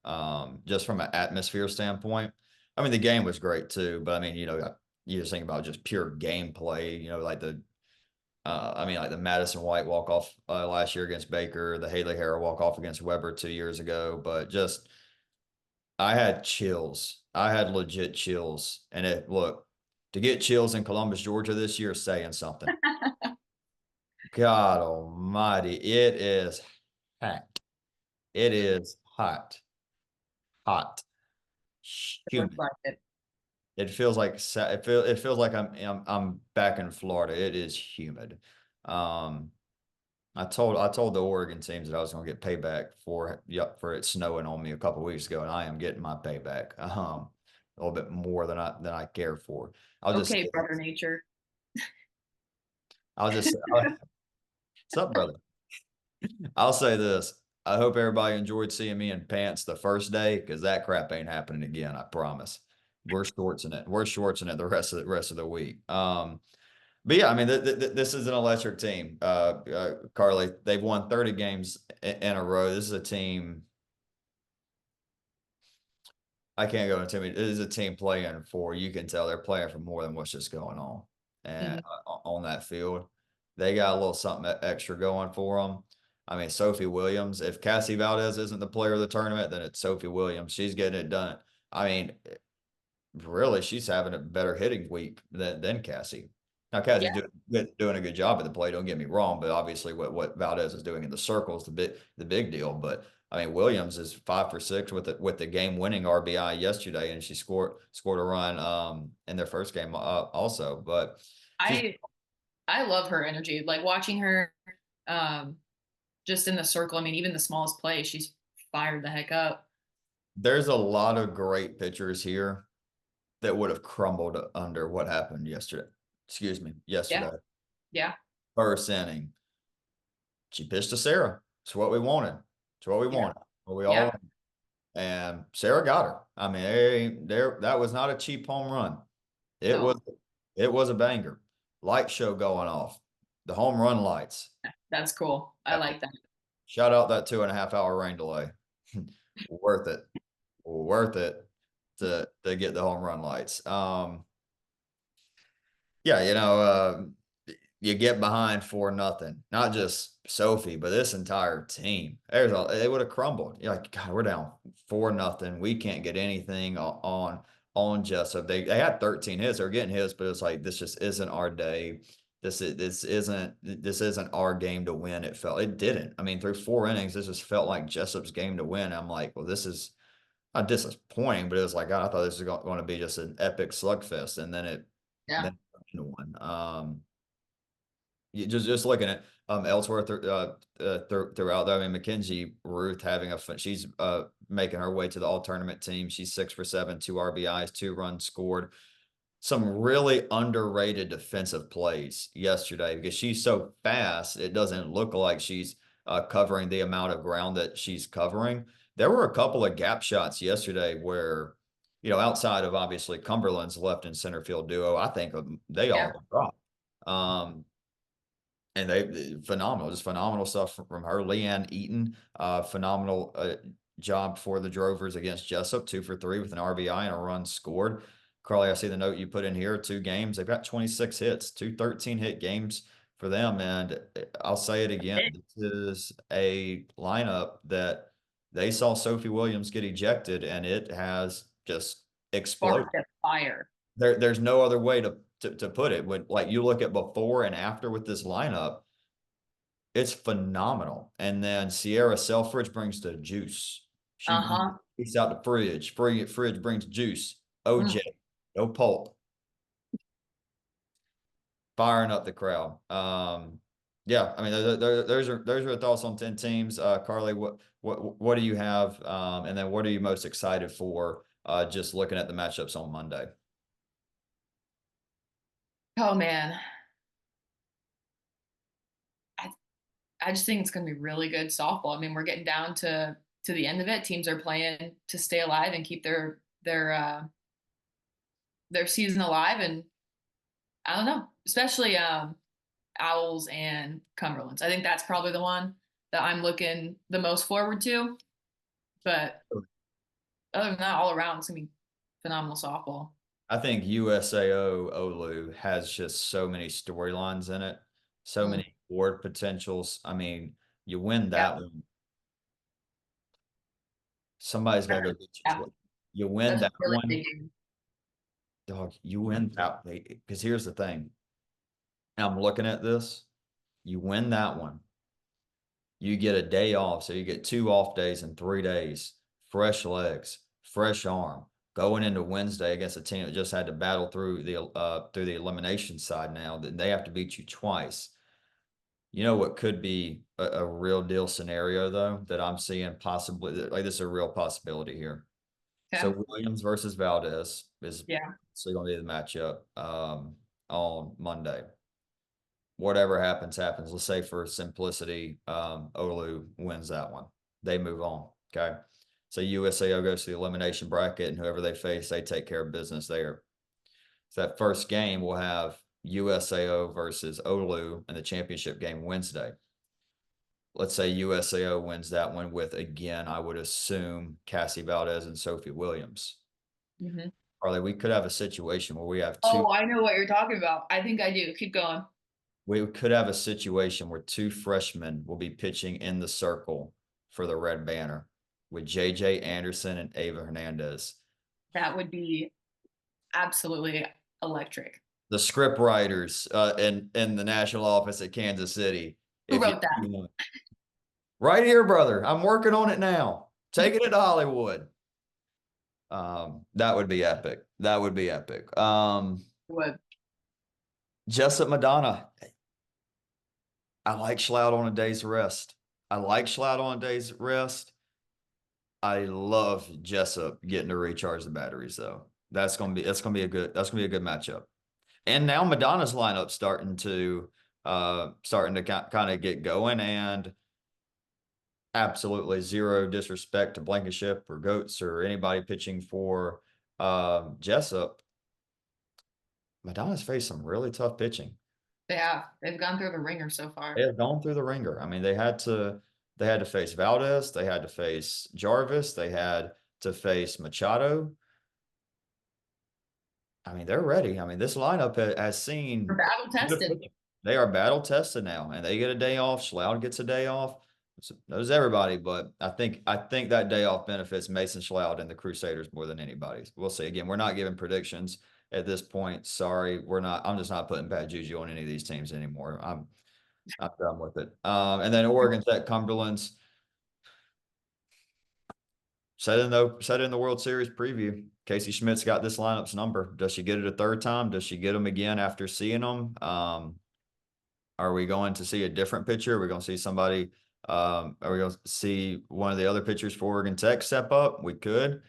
Just from an atmosphere standpoint. I mean, the game was great too, but I mean, you just think about just pure gameplay, like I mean, like the Madison White walk off last year against Baker, the Haley Harrell walk off against Weber 2 years ago. But just, I had chills. I had legit chills. And look, to get chills in Columbus, Georgia this year is saying something. God almighty, it is hot. It is hot, hot, It looks humid. like it. It feels like it feels like I'm back in Florida. It is humid. Um, I told the Oregon teams that I was going to get payback for it snowing on me a couple weeks ago, and I am getting my payback. A little bit more than I care for. I'll just Okay, Brother Nature. I'll just what's up, brother? I'll say this. I hope everybody enjoyed seeing me in pants the first day because that crap ain't happening again. I promise. We're shortsing it. We're shortsing it the rest of the week. But yeah, I mean, this is an electric team. Carly, they've won 30 games in a row. This is a team. I can't go into it. This is a team playing for. You can tell they're playing for more than what's just going on and Mhm. on that field. They got a little something extra going for them. I mean, Sophie Williams. If Cassie Valdez isn't the player of the tournament, then it's Sophie Williams. She's getting it done. I mean, really, she's having a better hitting week than Cassie. Now, Yeah, Cassie's doing a good job at the plate. Don't get me wrong, but obviously, what Valdez is doing in the circle is the big deal. But I mean, Williams is 5 for 6 with the game winning RBI yesterday, and she scored a run in their first game also. But she's I I love her energy. Like watching her um just in the circle. I mean, even the smallest play, she's fired the heck up. there's a lot of great pitchers here that would have crumbled under what happened yesterday. Excuse me, Yeah, yesterday. yeah, First inning, she pitched to Sarah. It's what we wanted. It's what we yeah, wanted. What we all yeah. wanted. And Sarah got her. I mean, that was not a cheap home run. It was No, it was a banger. Light show going off. The home run lights. that's cool. I like that. Shout out that 2.5 hour rain delay. Worth it. Worth it to get the home run lights. Yeah, you get behind 4-0. Not just Sophie, but this entire team. They would have crumbled. You're like, God, we're down 4-0. We can't get anything on Jessup. They had 13 hits. They were getting hits, but it's like this just isn't our day. This isn't our game to win. It didn't. I mean, through 4 innings, this just felt like Jessup's game to win. I'm like, well, this is not disappointing, but it was like, God, I thought this was going to be just an epic slugfest, and Yeah. then into one. Just looking at Ellsworth throughout there. I mean, Mackenzie Ruth having a fun. She's making her way to the all tournament team. She's 6 for 7, 2 RBIs, 2 runs scored. Some really underrated defensive plays yesterday because she's so fast. It doesn't look like she's covering the amount of ground that she's covering. There were a couple of gap shots yesterday where, outside of obviously Cumberland's left and center field duo, I think they Yeah. all dropped. Um, and just phenomenal stuff from her. Leanne Eaton, phenomenal job for the Drovers against Jessup, 2 for 3 with an RBI and a run scored. Carly, I see the note you put in here, 2 games. They've got 26 hits, 2 13-hit games for them. And I'll say it again, It this is a lineup that they saw Sophie Williams get ejected, and it has just exploded. sparked a fire. There's no other way to put it. When like you look at before and after with this lineup, it's phenomenal. And then Sierra Selfridge brings the juice. She Uh-huh. eats out the fridge. Fridge brings juice. Mm. OJ, no pulp, firing up the crowd. Yeah, I mean, those are thoughts on 10 teams. Carly, what do you have? And then what are you most excited for? Just looking at the matchups on Monday. Oh man. I I just think it's going to be really good softball. I mean, we're getting down to the end of it. Teams are playing to stay alive and keep their season alive. And I don't know, especially Owls and Cumberlands. I think that's probably the one that I'm looking the most forward to. But other than that, all around, it's gonna be phenomenal softball. I think USAO Olu has just so many storylines in it. So Mm, many board potentials. I mean, you win yeah, that one. Somebody's got to go get you yeah, twice. You win that's a that really one, big game. dog. You win that. Because here's the thing. I'm looking at this. You win that one. You get a day off. So you get 2 off days in 3 days, fresh legs, fresh arm. Going into Wednesday against a team that just had to battle through the elimination side now, that they have to beat you twice. You know what could be a real deal scenario though that I'm seeing possibly like this is a real possibility here. Okay. So Williams versus Valdez is Yeah. still going to be the matchup on Monday. Whatever happens, happens. Let's say for simplicity, Olu wins that one. They move on. Okay. So USAO goes to the elimination bracket, and whoever they face, they take care of business there. So that first game will have USAO versus Olu in the championship game Wednesday. Let's say USAO wins that one with, again, I would assume Cassie Valdez and Sophie Williams. Hmm. Carly, we could have a situation where we have two. Oh, I know what you're talking about. I think I do. Keep going. We could have a situation where two freshmen will be pitching in the circle for the Red Banner with JJ Anderson and Ava Hernandez. That would be absolutely electric. The script writers in the national office at Kansas City. Who If wrote that? you right here, brother, I'm working on it now. Taking it to Hollywood. That would be epic. That would be epic. Would. Jessup Madonna. I like Schlout on a day's rest. I like Schlout on a day's rest. I love Jessup getting to recharge the batteries though. That's gonna be a good matchup. And now Madonna's lineup starting to kind of get going, and absolutely zero disrespect to Blankenship or Goats or anybody pitching for Jessup. Madonna's faced some really tough pitching. They have. They've gone through the ringer so They far. have gone through the ringer. I mean, they had to face Valdez, they had to face Jarvis, they had to face Machado. I mean, they're ready. I mean, this lineup has They're seen battle tested. they are battle tested now, and they get a day off. Schlout gets a day off. So knows everybody, but I think that day off benefits Mason Schlout and the Crusaders more than anybody. We'll see. Again, we're not giving predictions at this point. Sorry, we're not. I'm just not putting bad juju on any of these teams anymore. I'm done with it. And then Oregon Tech Cumberlands. Said in the World Series preview. Casey Schmidt's got this lineup's number. Does she get it a third time? Does she get them again after seeing them? Are we going to see a different pitcher? Are we going to see somebody? Are we going to see one of the other pitchers for Oregon Tech step up? We could.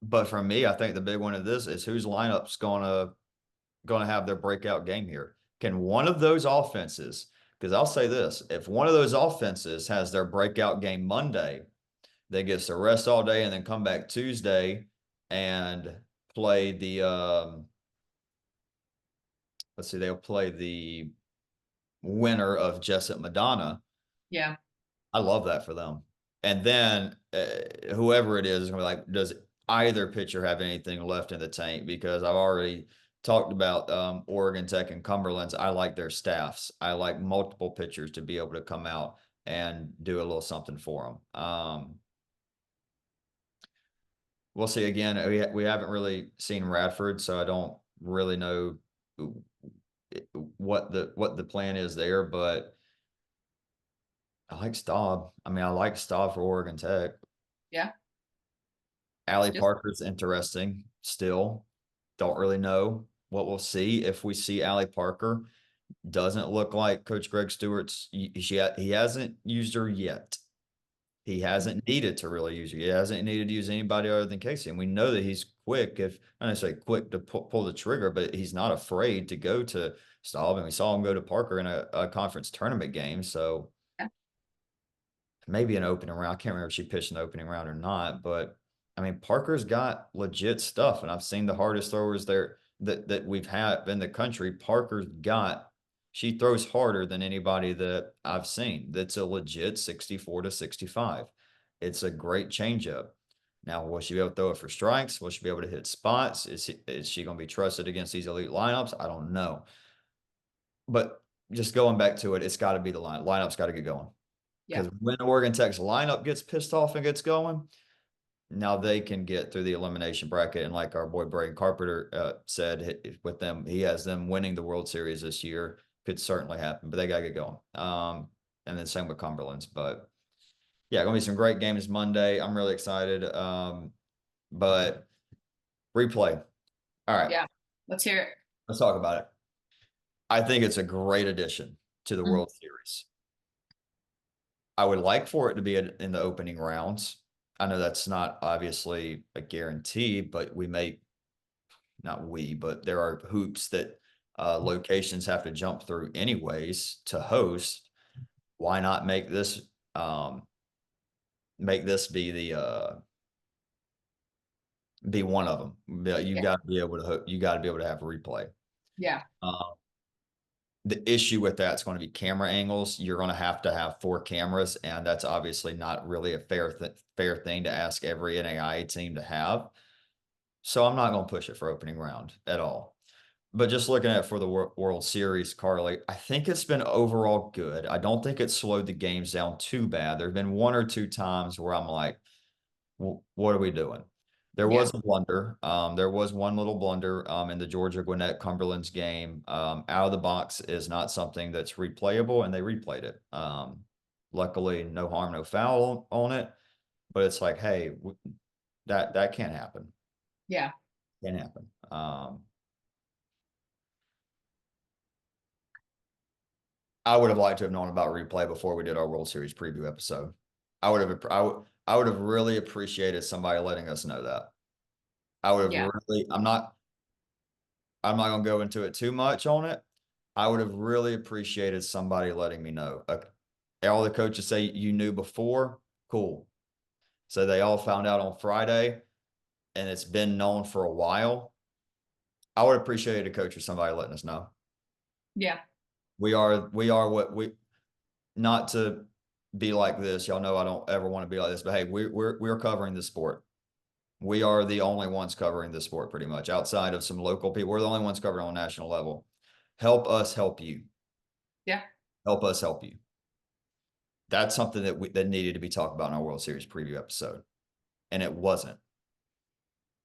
But for me, I think the big one of this is whose lineup's going to have their breakout game here. Can one of those offenses? Because I'll say this: if one of those offenses has their breakout game Monday, that gets to rest all day and then come back Tuesday and play let's see, they'll play the winner of Jessup Madonna. Yeah. I love that for them. And then whoever it is going to be like, does either pitcher have anything left in the tank? Because I've already talked about Oregon Tech and Cumberlands. I like their staffs. I like multiple pitchers to be able to come out and do a little something for them. We'll see. Again, we haven't really seen Radford, so I don't really know what the plan is there, but I like Staub. I mean, I like Staub for Oregon Tech. Yeah. Allie Just Parker's interesting still. Don't really know what we'll see if we see Allie Parker. Doesn't look like Coach Greg Stewart's. He hasn't used her yet. He hasn't needed to really use her. He hasn't needed to use anybody other than Casey. And we know that he's quick, if not necessarily quick to pull the trigger, but he's not afraid to go to Staub. And we saw him go to Parker in a conference tournament game. So yeah. maybe an opening round. I can't remember if she pitched an opening round or not, but I mean, Parker's got legit stuff. And I've seen the hardest throwers there that we've had in the country. She throws harder than anybody that I've seen. That's a legit 64 to 65. It's a great changeup. Now, will she be able to throw it for strikes? Will she be able to hit spots? Is she going to be trusted against these elite lineups? I don't know. But just going back to it, it's got to be the lineup's got to get going. Yeah. Because when Oregon Tech's lineup gets pissed off and gets going, now they can get through the elimination bracket. And like our boy Braden Carpenter said, with them, he has them winning the World Series this year. Could certainly happen, but they got to get going. And then same with Cumberlands. But yeah, gonna be some great games Monday. I'm really excited. But replay. All right, Yeah. Let's hear it. let's talk about it. I think it's a great addition to the Mhm. World Series. I would like for it to be in the opening rounds. I know that's not obviously a guarantee, but not we, but there are hoops that locations have to jump through anyways to host. Why not make this be be one of them? You Yeah. got to be able you got to be able to have a replay. Yeah. Um, the issue with that is going to be camera angles. You're going to have 4 cameras, and that's obviously not really a fair thing to ask every NAIA team to have. So I'm not going to push it for opening round at all. But just looking at it for the World Series, Carly, I think it's been overall good. I don't think it's slowed the games down too bad. There's been 1 or 2 times where I'm like, what are we doing? There Yeah. was a blunder. There was one little blunder in the Georgia Gwinnett Cumberlands game. Out of the box is not something that's replayable, and they replayed it. Luckily, no harm, no foul on it. But it's like, hey, that can't happen. Yeah. Can't happen. I would have liked to have known about replay before we did our World Series preview episode. I would have really appreciated somebody letting us know that. I would have Yeah. really, I'm not gonna go into it too much on it. I would have really appreciated somebody letting me know. All the coaches say you knew before, cool. So they all found out on Friday, and it's been known for a while. I would appreciate a coach or somebody letting us know. Yeah. We are what we not to be like this. Y'all know I don't ever want to be like this, but hey, we're covering the sport. We are the only ones covering the sport pretty much outside of some local people. We're the only ones covering on a national level. Help us help you. Yeah. Help us help you. That's something that needed to be talked about in our World Series preview episode, and it wasn't.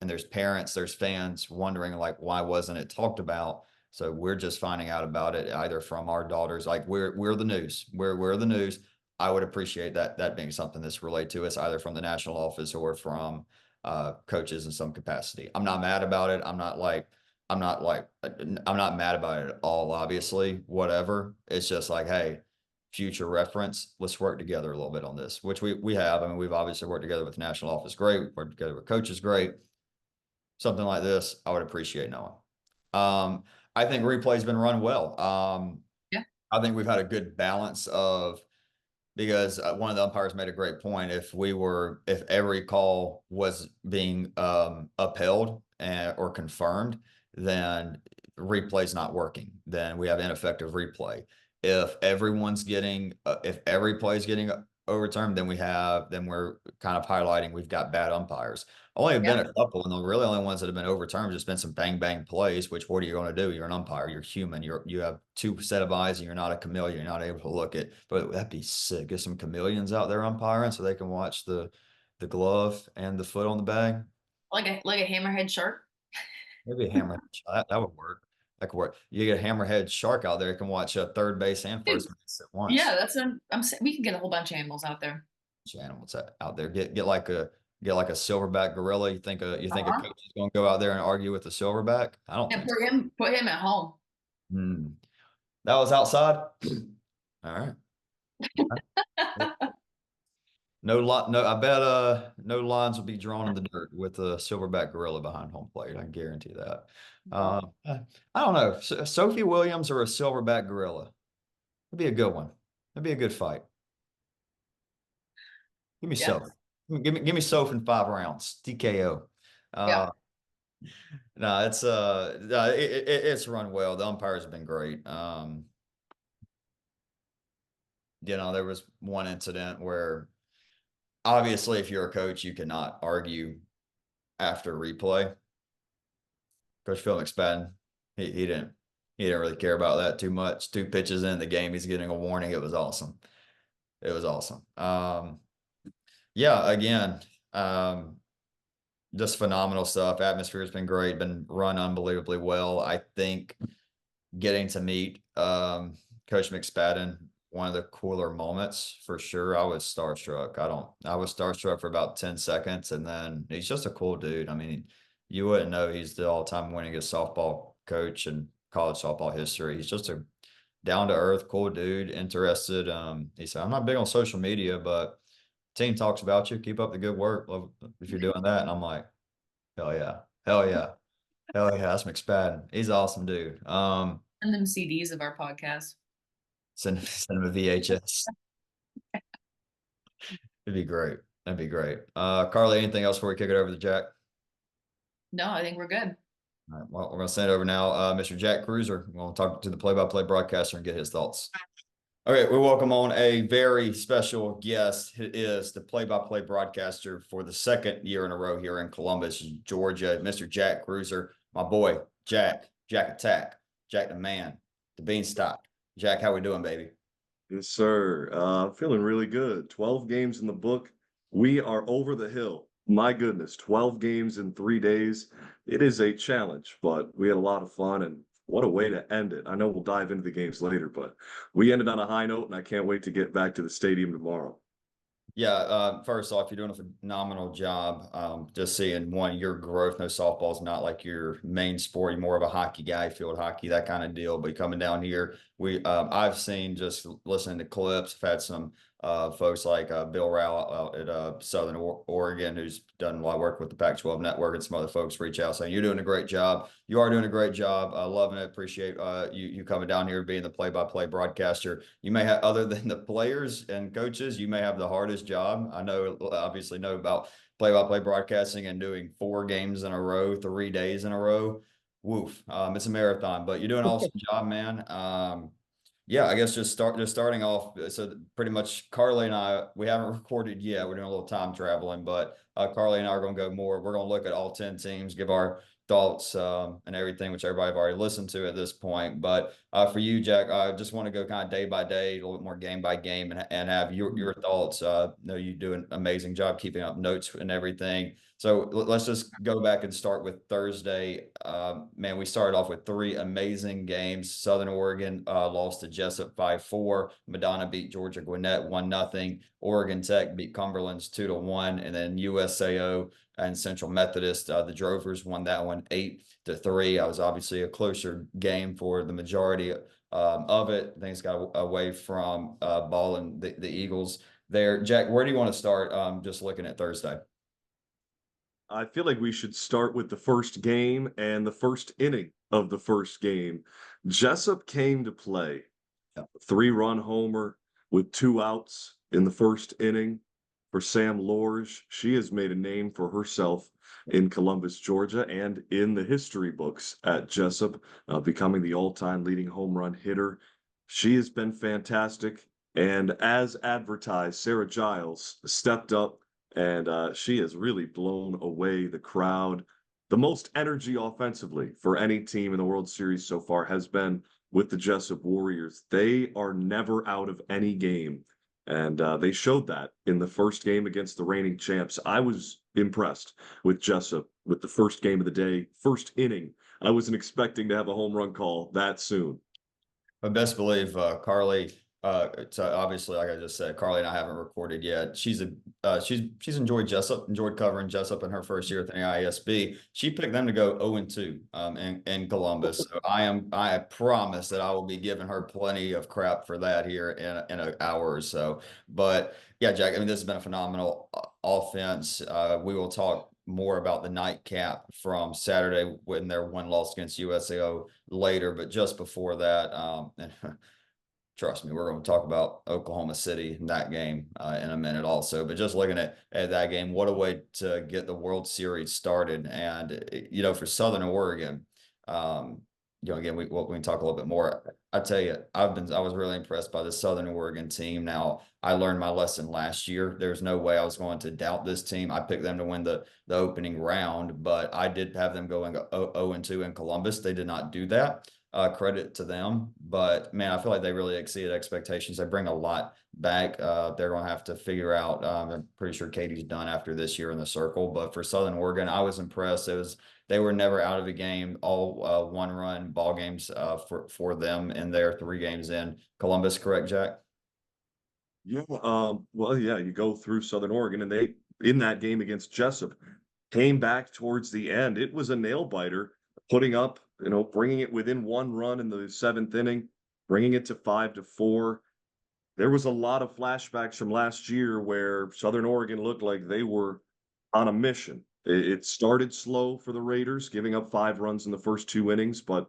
And there's parents, there's fans wondering like, why wasn't it talked about? So we're just finding out about it either from our daughters, like we're the news. We're the news. I would appreciate that being something that's relayed to us either from the national office or from coaches in some capacity. I'm not mad about it. I'm not mad about it at all, obviously, whatever. It's just like, hey, future reference, let's work together a little bit on this, which we have. I mean, we've obviously worked together with the national office, great. We've worked together with coaches, great. Something like this, I would appreciate knowing. Um, I think replay's been run well. Yeah. I think we've had a good balance of because one of the umpires made a great point. If every call was being upheld or confirmed, then replay's not working. Then we have ineffective replay. If every play is getting overturned, then we're kind of highlighting we've got bad umpires. Only have been Yeah. a couple, and the really only ones that have been overturned just been some bang bang plays. Which what are you going to do? You're an umpire. You're human. You have 2 set of eyes, and you're not a chameleon. You're not able to look at. But that'd be sick. Get some chameleons out there umpiring so they can watch the glove and the foot on the bag. Like a hammerhead shark. Maybe a hammerhead. That would work. That could work. You get a hammerhead shark out there, you can watch a third base and Dude. first base at once. Yeah, we can get a whole bunch of animals out there. Animals out there. Get like a silverback gorilla. You think a Uh-huh. coach is going to go out there and argue with a silverback? I don't And think so. put him at home. Hmm. That was outside. All right. No lot. No, I bet. No lines will be drawn in the dirt with a silverback gorilla behind home plate. I can guarantee that. No. I don't know. Sophie Williams or a silverback gorilla. It'd be a good one. It'd be a good fight. Give me Yeah. Soph. Give me Soph in 5 rounds. TKO. Yeah. Uh, no, it's run well. The umpires have been great. There was one incident where obviously if you're a coach, you cannot argue after replay. Coach Phil McSpadden, he didn't He didn't really care about that too much. 2 pitches in the game, he's getting a warning. It was awesome. It was awesome. Yeah, again, um, just phenomenal stuff. Atmosphere has been great, been run unbelievably well. I think getting to meet Coach McSpadden, one of the cooler moments for sure. I was starstruck. I was starstruck for about 10 seconds, and then he's just a cool dude. I mean, you wouldn't know he's the all-time winningest softball coach in college softball history. He's just a down to earth, cool dude, interested. He said, I'm not big on social media, but team talks about you. Keep up the good work. Love if you're doing that. And I'm like, hell yeah. Hell yeah. Hell yeah. That's McSpadden. He's an awesome dude. And them CDs of our podcast. Send him a VHS. It'd be great. That'd be great. Carly, anything else before we kick it over to Jack? No, I think we're good. All right, well, we're going to send it over now. Mr. Jack Kreuzer. We're going to talk to the play-by-play broadcaster and get his thoughts. All right, we welcome on a very special guest. It is the play-by-play broadcaster for the second year in a row here in Columbus, Georgia, Mr. Jack Kreuzer. My boy, Jack Attack, Jack the man, the beanstalk. Jack, how we doing, baby? Yes, sir. Feeling really good. 12 games in the book. We are over the hill. My goodness, 12 games in 3 days. It is a challenge, but we had a lot of fun, and what a way to end it. I know we'll dive into the games later, but we ended on a high note, and I can't wait to get back to the stadium tomorrow. Yeah, first off, you're doing a phenomenal job. Just seeing one, your growth. No, softball's not like your main sport. You're more of a hockey guy, field hockey, that kind of deal. But coming down here, I've seen just listening to clips. I've had some folks like Bill Rao out at Southern Oregon, who's done a lot of work with the Pac-12 network, and some other folks reach out saying you're doing a great job. You are doing a great job. Loving it. Appreciate you coming down here being the play-by-play broadcaster. You may have, other than the players and coaches, you may have the hardest job. I know, obviously, know about play-by-play broadcasting and doing 4 games in a row, 3 days in a row. Woof. It's a marathon, but you're doing an awesome job, man. Yeah, I guess just starting off. So pretty much Carly and I, we haven't recorded yet. We're doing a little time traveling, but Carly and I are going to go more. We're going to look at all 10 teams, give our thoughts and everything, which everybody have already listened to at this point. But for you, Jack, I just want to go kind of day by day, a little bit more game by game, and have your thoughts. Know you do an amazing job keeping up notes and everything. So let's just go back and start with Thursday. Man, we started off with 3 amazing games. Southern Oregon lost to Jessup 5-4. Madonna beat Georgia Gwinnett 1-0. Oregon Tech beat Cumberlands 2-1, and then USAO and Central Methodist, the Drovers won that one 8-3. I was obviously a closer game for the majority of it. Things got away from ball and the Eagles there. Jack, where do you want to start? Just looking at Thursday. I feel like we should start with the first game and the first inning of the first game. Jessup came to play. 3-run homer with 2 outs in the first inning for Sam Lorge. She has made a name for herself in Columbus, Georgia, and in the history books at Jessup, becoming the all-time leading home run hitter. She has been fantastic. And as advertised, Sarah Giles stepped up, and she has really blown away the crowd. The most energy offensively for any team in the World Series so far has been with the Jessup Warriors. They are never out of any game, and they showed that in the first game against the reigning champs. I was impressed with Jessup with the first game of the day, first inning. I wasn't expecting to have a home run call that soon. But best believe Carly. So obviously, like I just said, Carly and I haven't recorded yet. She's enjoyed Jessup, enjoyed covering Jessup in her first year at the NAISB. She picked them to go 0-2 in Columbus. So I promise that I will be giving her plenty of crap for that here in an hour or so. But yeah, Jack, I mean, this has been a phenomenal offense. We will talk more about the nightcap from Saturday when their one loss against USAO later, but just before that, and trust me, we're going to talk about Oklahoma City in that game in a minute also. But just looking at that game, what a way to get the World Series started. And, for Southern Oregon, again, we can talk a little bit more. I tell you, I was really impressed by the Southern Oregon team. Now, I learned my lesson last year. There's no way I was going to doubt this team. I picked them to win the opening round, but I did have them going 0-2 in Columbus. They did not do that. credit to them. But man, I feel like they really exceeded expectations. They bring a lot back. They're going to have to figure out. I'm pretty sure Katie's done after this year in the circle. But for Southern Oregon, I was impressed. They were never out of a game. All one-run ball games for them in their 3 games in Columbus. Correct, Jack? Yeah, well, yeah, you go through Southern Oregon, and they in that game against Jessup came back towards the end. It was a nail biter, putting up, bringing it within 1 run in the 7th inning, bringing it to 5-4. There was a lot of flashbacks from last year where Southern Oregon looked like they were on a mission. It started slow for the Raiders, giving up 5 runs in the first 2 innings, but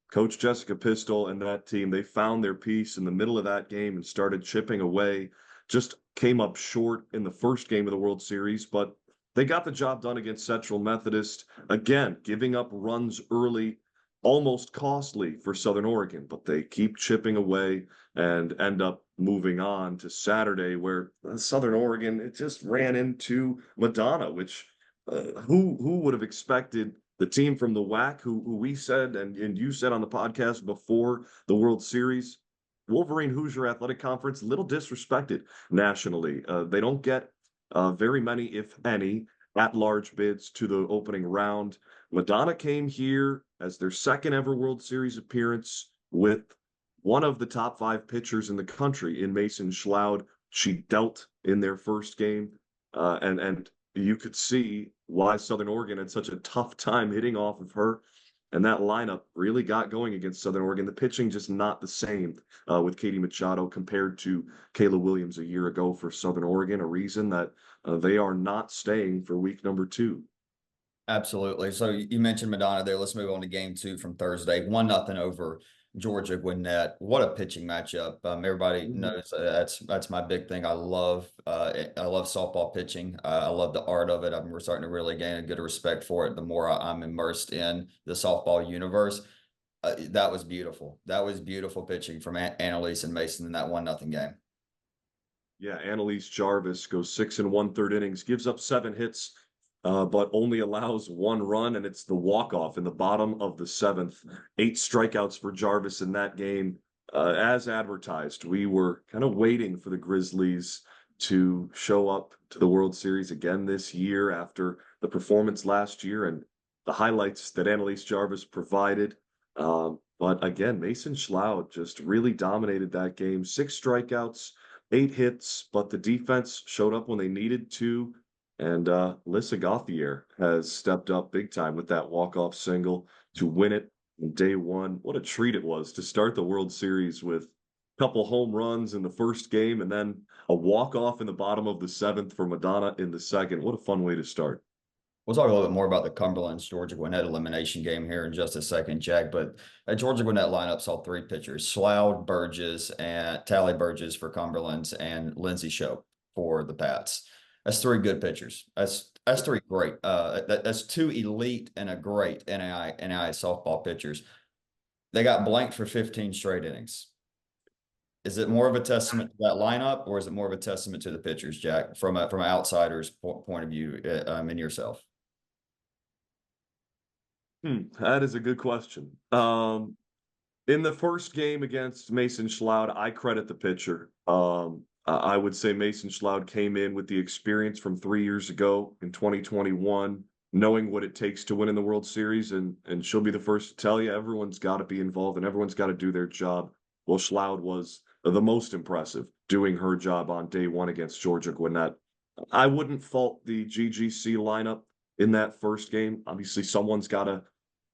Coach Jessica Pistol and that team, they found their piece in the middle of that game and started chipping away. Just came up short in the first game of the World Series, but they got the job done against Central Methodist. Again, giving up runs early, almost costly for Southern Oregon, but they keep chipping away and end up moving on to Saturday, where Southern Oregon, it just ran into Madonna, which who would have expected the team from the WAC, who we said and you said on the podcast before the World Series, Wolverine Hoosier Athletic Conference, little disrespected nationally. They don't get very many, if any, at-large bids to the opening round. Madonna came here as their second ever World Series appearance with one of the top 5 pitchers in the country in Mason Schloud. She dealt in their first game, and you could see why Southern Oregon had such a tough time hitting off of her. And that lineup really got going against Southern Oregon. The pitching just not the same with Katie Machado compared to Kayla Williams a year ago for Southern Oregon, a reason that they are not staying for week number 2. Absolutely. So you mentioned Madonna there. Let's move on to game 2 from Thursday. 1-0 over Georgia Gwinnett. What a pitching matchup. Everybody knows that's my big thing. I love softball pitching. I love the art of it. We're starting to really gain a good respect for it the more I'm immersed in the softball universe. That was beautiful. That was beautiful pitching from Annalise and Mason in that 1-0 game. Yeah, Annalise Jarvis goes 6 1/3 innings, gives up 7 hits, but only allows 1 run, and it's the walk-off in the bottom of the 7th. 8 strikeouts for Jarvis in that game. As advertised, we were kind of waiting for the Grizzlies to show up to the World Series again this year after the performance last year and the highlights that Annalise Jarvis provided. But again, Mason Schloud just really dominated that game. 6 strikeouts, 8 hits, but the defense showed up when they needed to. And Lissa Gauthier has stepped up big time with that walk-off single to win it in day 1. What a treat it was to start the World Series with a couple home runs in the first game and then a walk-off in the bottom of the 7th for Madonna in the second. What a fun way to start. We'll talk a little bit more about the Cumberlands Georgia Gwinnett elimination game here in just a second, Jack. But that Georgia Gwinnett lineup saw 3 pitchers: Sloud, Burgess, and Tally Burgess for Cumberlands, and Lindsay Shope for the Pats. That's 3 good pitchers. That's 3 great. That's 2 elite and a great NAIA softball pitchers. They got blanked for 15 straight innings. Is it more of a testament to that lineup, or is it more of a testament to the pitchers, Jack, from an outsider's point of view, in yourself? That is a good question. In the first game against Mason Schloud, I credit the pitcher. I would say Mason Schloud came in with the experience from 3 years ago in 2021, knowing what it takes to win in the World Series, and she'll be the first to tell you everyone's got to be involved and everyone's got to do their job. Well, Schloud was the most impressive doing her job on day 1 against Georgia Gwinnett. I wouldn't fault the GGC lineup in that first game. Obviously, someone's got to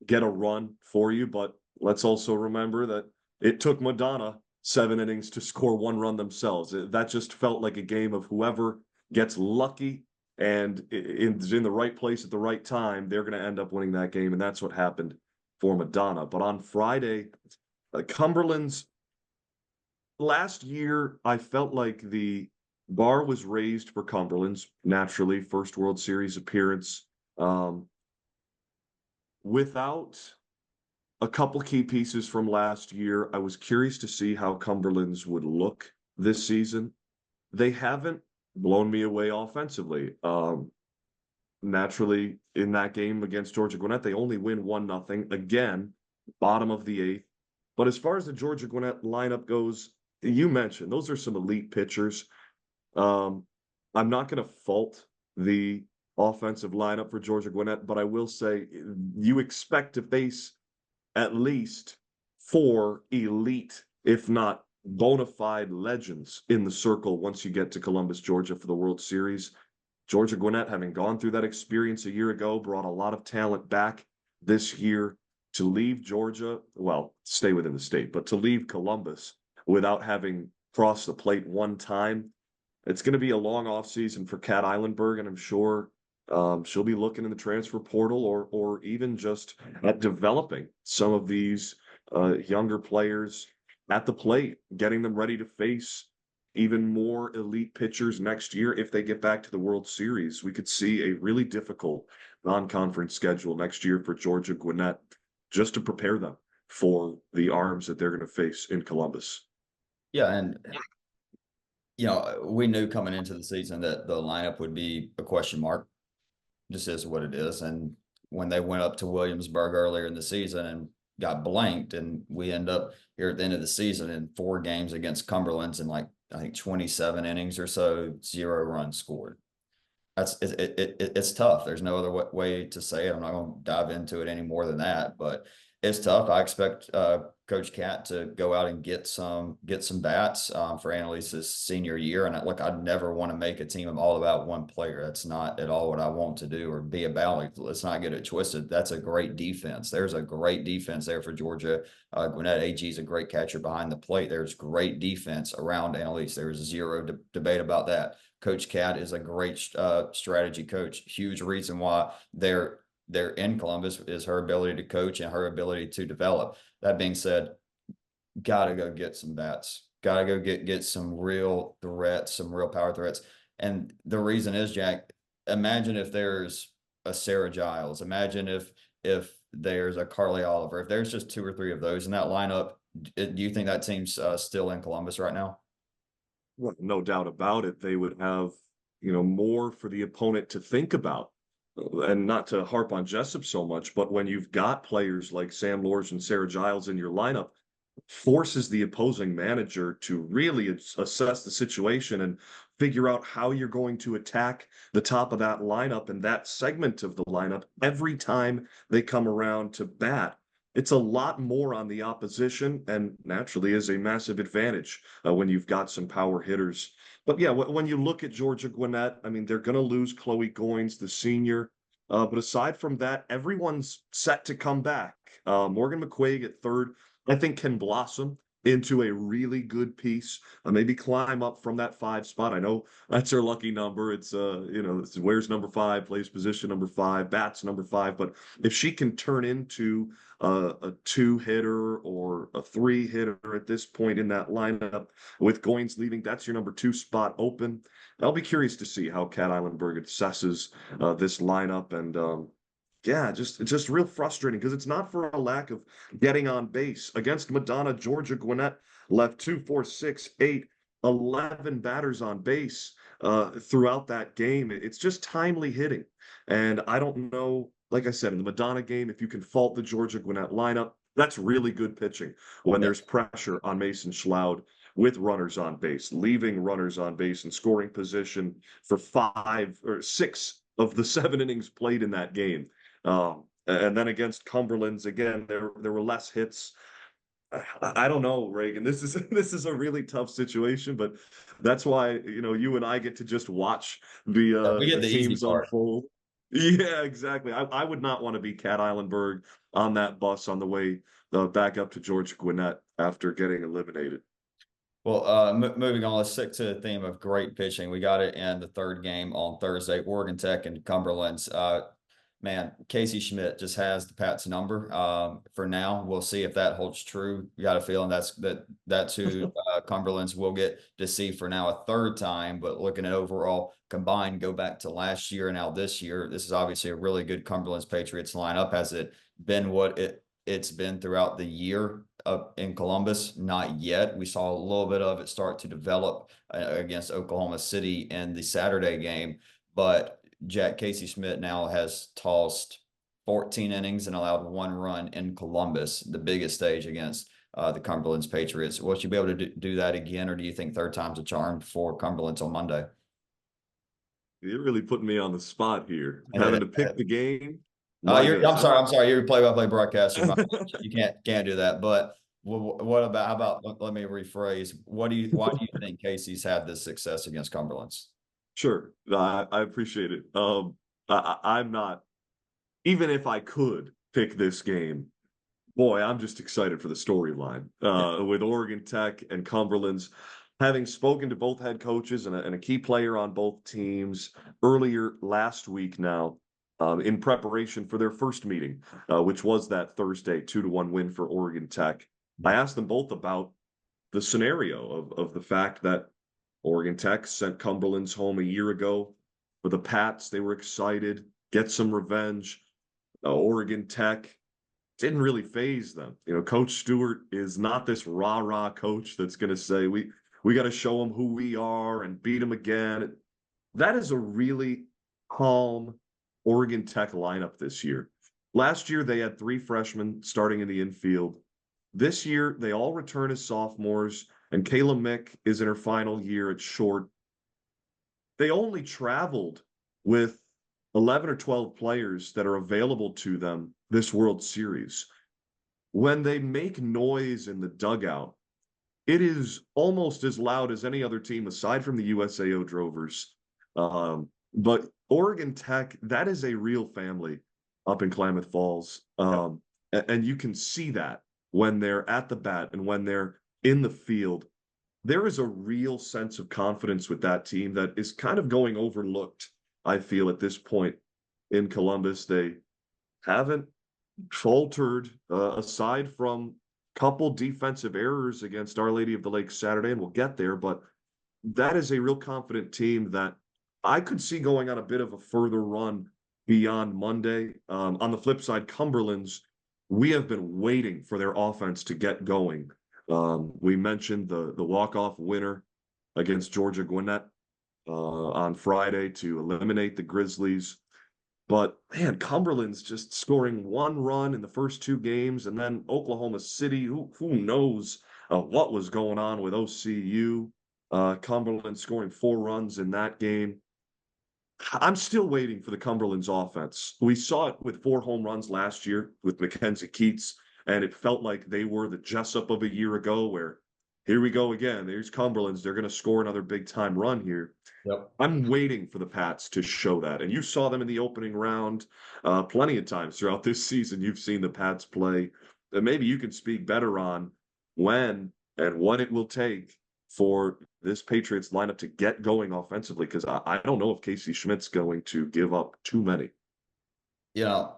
get a run for you, but let's also remember that it took Madonna 7 innings to score 1 run themselves. That just felt like a game of whoever gets lucky and is in the right place at the right time, they're going to end up winning that game, and that's what happened for Madonna. But on Friday, Cumberland's last year, I felt like the bar was raised for Cumberland's, naturally, first World Series appearance. Without a couple key pieces from last year, I was curious to see how Cumberland's would look this season. They haven't blown me away offensively. Naturally, in that game against Georgia Gwinnett, they only win 1-0. Again, bottom of the 8th. But as far as the Georgia Gwinnett lineup goes, you mentioned those are some elite pitchers. Um, I'm not going to fault the offensive lineup for Georgia Gwinnett, but I will say you expect to face at least four elite, if not bona fide legends in the circle once you get to Columbus, Georgia for the World Series. Georgia Gwinnett, having gone through that experience a year ago, brought a lot of talent back this year. To leave Georgia, well, stay within the state, but to leave Columbus without having crossed the plate one time, it's going to be a long offseason for Kat Eilenberg, and I'm sure she'll be looking in the transfer portal or even just at developing some of these younger players at the plate, getting them ready to face even more elite pitchers next year. If they get back to the World Series, we could see a really difficult non-conference schedule next year for Georgia Gwinnett just to prepare them for the arms that they're going to face in Columbus. Yeah, and we knew coming into the season that the lineup would be a question mark. Just is what it is. And when they went up to Williamsburg earlier in the season and got blanked, and we end up here at the end of the season in 4 games against Cumberlands and like I think 27 innings or so, 0 runs scored. It's tough. There's no other way to say it. I'm not going to dive into it any more than that, but it's tough. I expect Coach Cat to go out and get some bats for Annalise's senior year. And look, I'd never want to make a team all about one player. That's not at all what I want to do or be about. Like, let's not get it twisted. That's a great defense. There's a great defense there for Georgia. Gwinnett AG is a great catcher behind the plate. There's great defense around Annalise. There's zero debate about that. Coach Cat is a great strategy coach. Huge reason why they're in Columbus is her ability to coach and her ability to develop. That being said, gotta go get some bats. Gotta go get some real threats, some real power threats. And the reason is, Jack, imagine if there's a Sarah Giles. Imagine if there's a Carly Oliver. If there's just 2 or 3 of those in that lineup, do you think that team's still in Columbus right now? Well, no doubt about it. They would have, more for the opponent to think about. And not to harp on Jessup so much, but when you've got players like Sam Lors and Sarah Giles in your lineup, forces the opposing manager to really assess the situation and figure out how you're going to attack the top of that lineup and that segment of the lineup every time they come around to bat. It's a lot more on the opposition and naturally is a massive advantage when you've got some power hitters. But yeah, when you look at Georgia Gwinnett, I mean, they're going to lose Chloe Goins, the senior. But aside from that, everyone's set to come back. Morgan McQuaig at third, I think can blossom into a really good piece. Maybe climb up from that 5 spot. I know that's her lucky number. It's it's wears number 5, plays position number 5, bats number 5. But if she can turn into a 2-hitter or a 3-hitter at this point in that lineup, with Goins leaving, that's your number 2 spot open. I'll be curious to see how Kat Eilenberg assesses this lineup and yeah, just real frustrating because it's not for a lack of getting on base. Against Madonna, Georgia Gwinnett left 2, 4, 6, 8, 11 batters on base throughout that game. It's just timely hitting. And I don't know, like I said, in the Madonna game, if you can fault the Georgia Gwinnett lineup, that's really good pitching when there's pressure on Mason Schloud with runners on base, leaving runners on base and scoring position for 5 or 6 of the 7 innings played in that game. And then against Cumberlands, again, there were less hits. I don't know, Reagan. This is a really tough situation, but that's why you and I get to just watch We get the the easy teams part. unfold. Yeah, exactly. I would not want to be Kat Eilenberg on that bus on the way back up to Georgia Gwinnett after getting eliminated. Well, moving on, let's stick to the theme of great pitching. We got it in the 3rd game on Thursday, Oregon Tech and Cumberlands. Man, Casey Schmidt just has the Pat's number for now. We'll see if that holds true. We got a feeling that's who Cumberlands will get to see for now a 3rd time. But looking at overall combined, go back to last year and now this year, this is obviously a really good Cumberlands Patriots lineup. Has it been what it's been throughout the year in Columbus? Not yet. We saw a little bit of it start to develop against Oklahoma City in the Saturday game, but Jack Casey Schmidt now has tossed 14 innings and allowed 1 run in Columbus, the biggest stage against the Cumberlands Patriots. Will she be able to do that again, or do you think third time's a charm for Cumberlands on Monday? You're really putting me on the spot here. Having to pick the game. My goodness. I'm sorry. You're a play-by-play broadcaster. You can't do that. But what about, how about, let me rephrase. Why do you think Casey's had this success against Cumberlands? Sure. I appreciate it. I'm not, even if I could pick this game, boy, I'm just excited for the storyline with Oregon Tech and Cumberlands. Having spoken to both head coaches and a key player on both teams earlier last week now, in preparation for their first meeting, which was that Thursday 2-1 win for Oregon Tech, I asked them both about the scenario of the fact that Oregon Tech sent Cumberlands home a year ago for the Pats. They were excited, get some revenge. Oregon Tech didn't really phase them. You know, Coach Stewart is not this rah-rah coach that's going to say, we got to show them who we are and beat them again. That is a really calm Oregon Tech lineup this year. Last year, they had 3 freshmen starting in the infield. This year, they all return as sophomores, and Kayla Mick is in her final year at short. They only traveled with 11 or 12 players that are available to them this World Series. When they make noise in the dugout, it is almost as loud as any other team aside from the USAO Drovers. But Oregon Tech, that is a real family up in Klamath Falls. And you can see that when they're at the bat and when they're in the field. There is a real sense of confidence with that team that is kind of going overlooked, I feel, at this point in Columbus. They haven't faltered aside from a couple defensive errors against Our Lady of the Lake Saturday, and we'll get there. But that is a real confident team that I could see going on a bit of a further run beyond Monday. On the flip side, Cumberlands, we have been waiting for their offense to get going. We mentioned the walk-off winner against Georgia Gwinnett on Friday to eliminate the Grizzlies. But man, Cumberland's just scoring 1 run in the first 2 games, and then Oklahoma City, who knows what was going on with OCU. Cumberland scoring 4 runs in that game. I'm still waiting for the Cumberland's offense. We saw it with 4 home runs last year with Mackenzie Keats, and it felt like they were the Jessup of a year ago, where here we go again. There's Cumberland's. They're going to score another big-time run here. Yep. I'm waiting for the Pats to show that. And you saw them in the opening round plenty of times throughout this season. You've seen the Pats play. And maybe you can speak better on when and what it will take for this Patriots lineup to get going offensively, because I don't know if Casey Schmidt's going to give up too many. You know,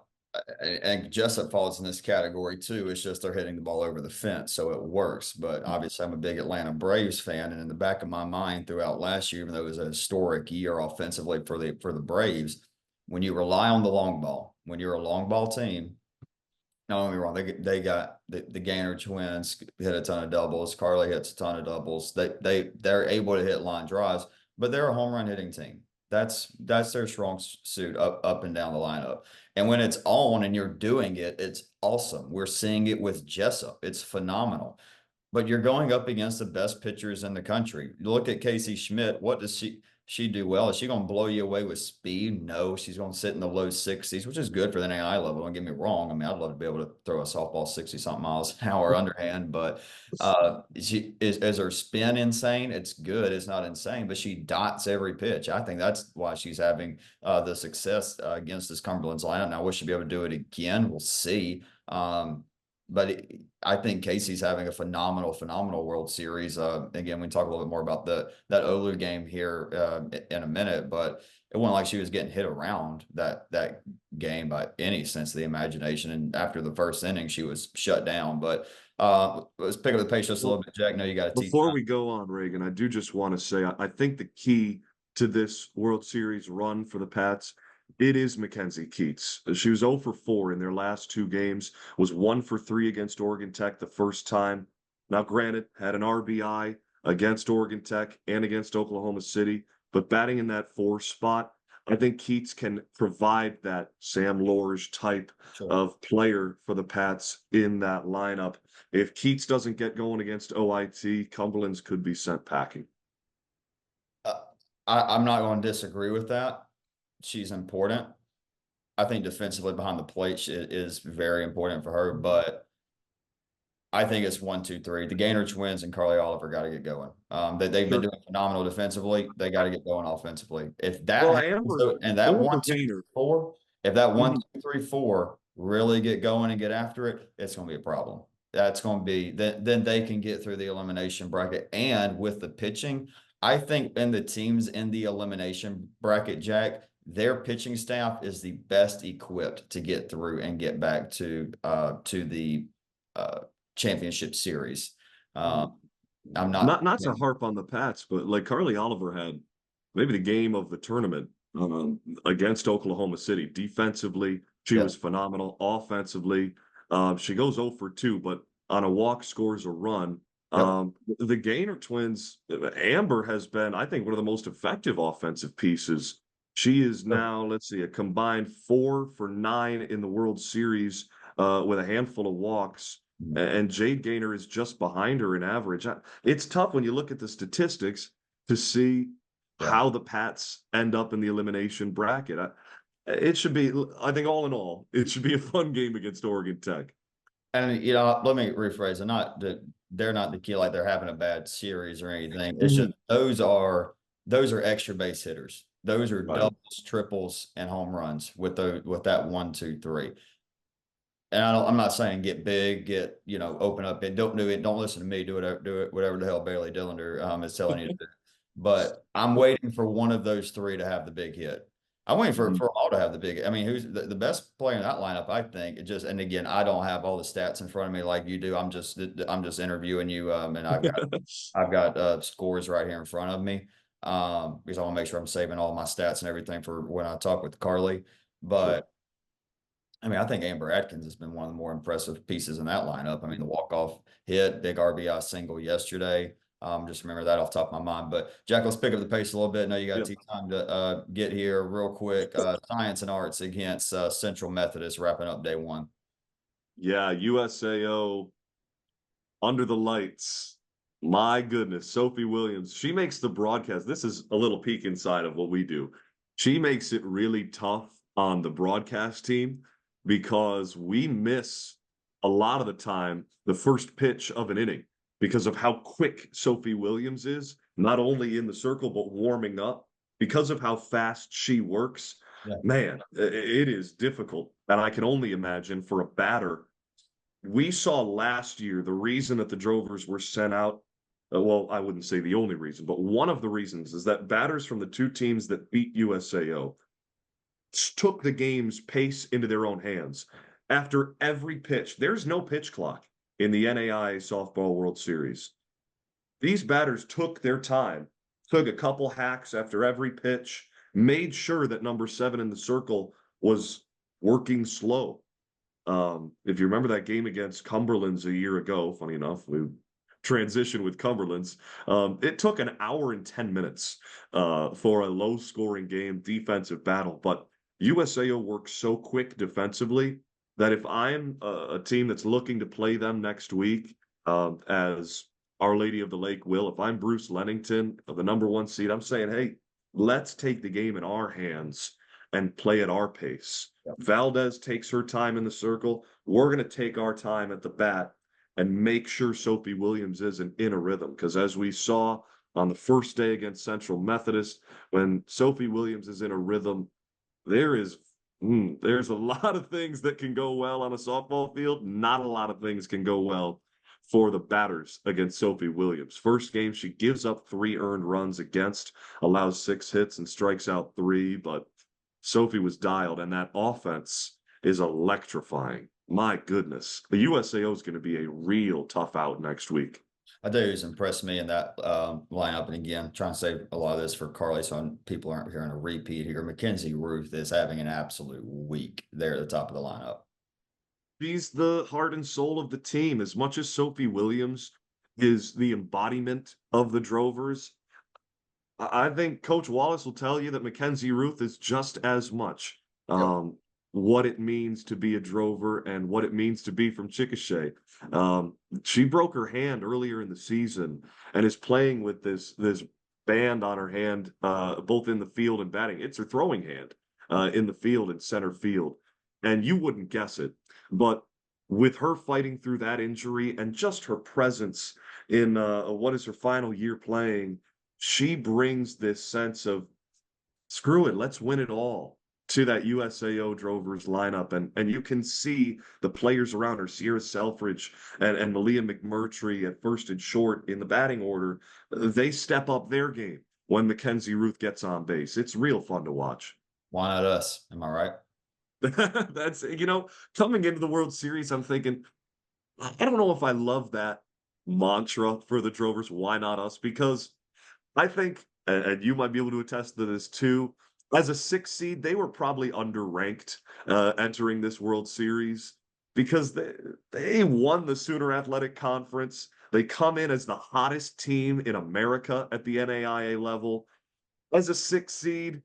and Jessup falls in this category too. It's just they're hitting the ball over the fence, so it works. But obviously, I'm a big Atlanta Braves fan, and in the back of my mind, throughout last year, even though it was a historic year offensively for the Braves, when you rely on the long ball, when you're a long ball team, don't get me wrong, they got the Gaynor twins hit a ton of doubles. Carly hits a ton of doubles. They're able to hit line drives, but they're a home run hitting team. That's their strong suit up and down the lineup. And when it's on and you're doing it, it's awesome. We're seeing it with Jessup. It's phenomenal. But you're going up against the best pitchers in the country. Look at Casey Schmidt. What does she do well? Is she going to blow you away with speed? No, she's going to sit in the low 60s, which is good for the NAIA level. Don't get me wrong. I mean, I'd love to be able to throw a softball 60-something miles an hour underhand, but is her spin insane? It's good. It's not insane, but she dots every pitch. I think that's why she's having the success against this Cumberland's lineup. Now, will she be able to do it again? We'll see. But I think Casey's having a phenomenal World Series. Again, we talk a little bit more about that Olu game here in a minute, but it wasn't like she was getting hit around that game by any sense of the imagination. And after the first inning, she was shut down. But let's pick up the pace just a little bit, Jack. No, you got to teach. Before we go on, Reagan, I do just want to say I think the key to this World Series run for the Pats, it is Mackenzie Keats. She was 0 for 4 in their last 2 games, was 1 for 3 against Oregon Tech the first time. Now, granted, had an RBI against Oregon Tech and against Oklahoma City, but batting in that 4 spot, I think Keats can provide that Sam Lorge type Sure. of player for the Pats in that lineup. If Keats doesn't get going against OIT, Cumberlands could be sent packing. Uh, I'm not going to disagree with that. She's important. I think defensively behind the plate is very important for her, but I think it's 1, 2, 3. The Gaynor twins and Carly Oliver got to get going. They've been Sure. doing phenomenal defensively. They got to get going offensively. If that Well, happens, Amber, and that Amber one, two, Gaynor. four, if that one, Mhm. 2, 3, 4 really get going and get after it, it's going to be a problem. That's going to be then they can get through the elimination bracket. And with the pitching, I think in the teams in the elimination bracket, Jack, their pitching staff is the best equipped to get through and get back to the uh championship series. Um, I'm not. Not to harp on the Pats, but like Carly Oliver had maybe the game of the tournament against Oklahoma City. Defensively, she Yeah, was phenomenal. Offensively, she goes 0 for 2, but on a walk scores a run. yep. The Gaynor twins, Amber has been, I think, one of the most effective offensive pieces. She is Sure. now, let's see, a combined 4 for 9 in the World Series with a handful of walks. And Jade Gaynor is just behind her in average. It's tough when you look at the statistics to see Yeah. how the Pats end up in the elimination bracket. It should be, I think, all in all, it should be a fun game against Oregon Tech. And let me rephrase. They're not the key like they're having a bad series or anything. It's just Mhm. those are extra base hitters. Those are Right. doubles, triples, and home runs with that 1, 2, 3. And I'm not saying get big, open up and don't do it. Don't listen to me. Do whatever the hell Bailey Dillender is telling you to do. But I'm waiting for one of those three to have the big hit. I'm waiting for Mhm. for all to have the big. I mean, who's the best player in that lineup? I think and again, I don't have all the stats in front of me like you do. I'm just interviewing you, and I've got scores right here in front of me. Because I want to make sure I'm saving all my stats and everything for when I talk with Carly. Sure. But I mean, I think Amber Atkins has been one of the more impressive pieces in that lineup. I mean, the walk-off hit, big RBI single yesterday. Just remember that off the top of my mind. But Jack, let's pick up the pace a little bit. I know you got Yeah. to take time to get here real quick. Science and arts against Central Methodist wrapping up day one. Yeah. USAO under the lights. My goodness, Sophie Williams. She makes the broadcast. This is a little peek inside of what we do. She makes it really tough on the broadcast team because we miss a lot of the time the first pitch of an inning because of how quick Sophie Williams is, not only in the circle, but warming up because of how fast she works. Yeah. Man, it is difficult. And I can only imagine for a batter we saw last year the reason that the Drovers were sent out. Well, I wouldn't say the only reason, but one of the reasons is that batters from the two teams that beat USAO took the game's pace into their own hands. After every pitch, there's no pitch clock in the NAIA Softball World Series. These batters took their time, took a couple hacks after every pitch, made sure that number 7 in the circle was working slow. If you remember that game against Cumberlands a year ago, funny enough, we transitioned with Cumberlands. It took an hour and 10 minutes for a low scoring game, defensive battle. But USAO works so quick defensively that if I'm a team that's looking to play them next week, as Our Lady of the Lake will, if I'm Bruce Lennington, the number 1 seed, I'm saying, hey, let's take the game in our hands and play at our pace. Valdez takes her time in the circle. We're going to take our time at the bat and make sure Sophie Williams isn't in a rhythm. Because as we saw on the first day against Central Methodist, when Sophie Williams is in a rhythm, there's a lot of things that can go well on a softball field. Not a lot of things can go well for the batters against Sophie Williams. First game, she gives up 3 earned runs against, allows 6 hits and strikes out 3, but Sophie was dialed, and that offense is electrifying. My goodness. The USAO is going to be a real tough out next week. I tell you who's impressed me in that lineup, and again, trying to save a lot of this for Carly so people aren't hearing a repeat here. Mackenzie Ruth is having an absolute week there at the top of the lineup. She's the heart and soul of the team. As much as Sophie Williams is the embodiment of the Drovers, I think Coach Wallace will tell you that Mackenzie Ruth is just as much Yep. what it means to be a Drover and what it means to be from Chickasha. She broke her hand earlier in the season and is playing with this band on her hand, both in the field and batting. It's her throwing hand in the field and center field, and you wouldn't guess it, but with her fighting through that injury and just her presence in what is her final year playing, she brings this sense of screw it, let's win it all to that USAO Drovers lineup. And you can see the players around her, Sierra Selfridge and Malia McMurtry at first and short in the batting order, they step up their game when Mackenzie Ruth gets on base. It's real fun to watch. Why not us? Am I right? That's, coming into the World Series, I'm thinking, I don't know if I love that mantra for the Drovers. Why not us? Because I think, and you might be able to attest to this too, as a 6 seed, they were probably underranked entering this World Series because they won the Sooner Athletic Conference. They come in as the hottest team in America at the NAIA level. As a 6 seed,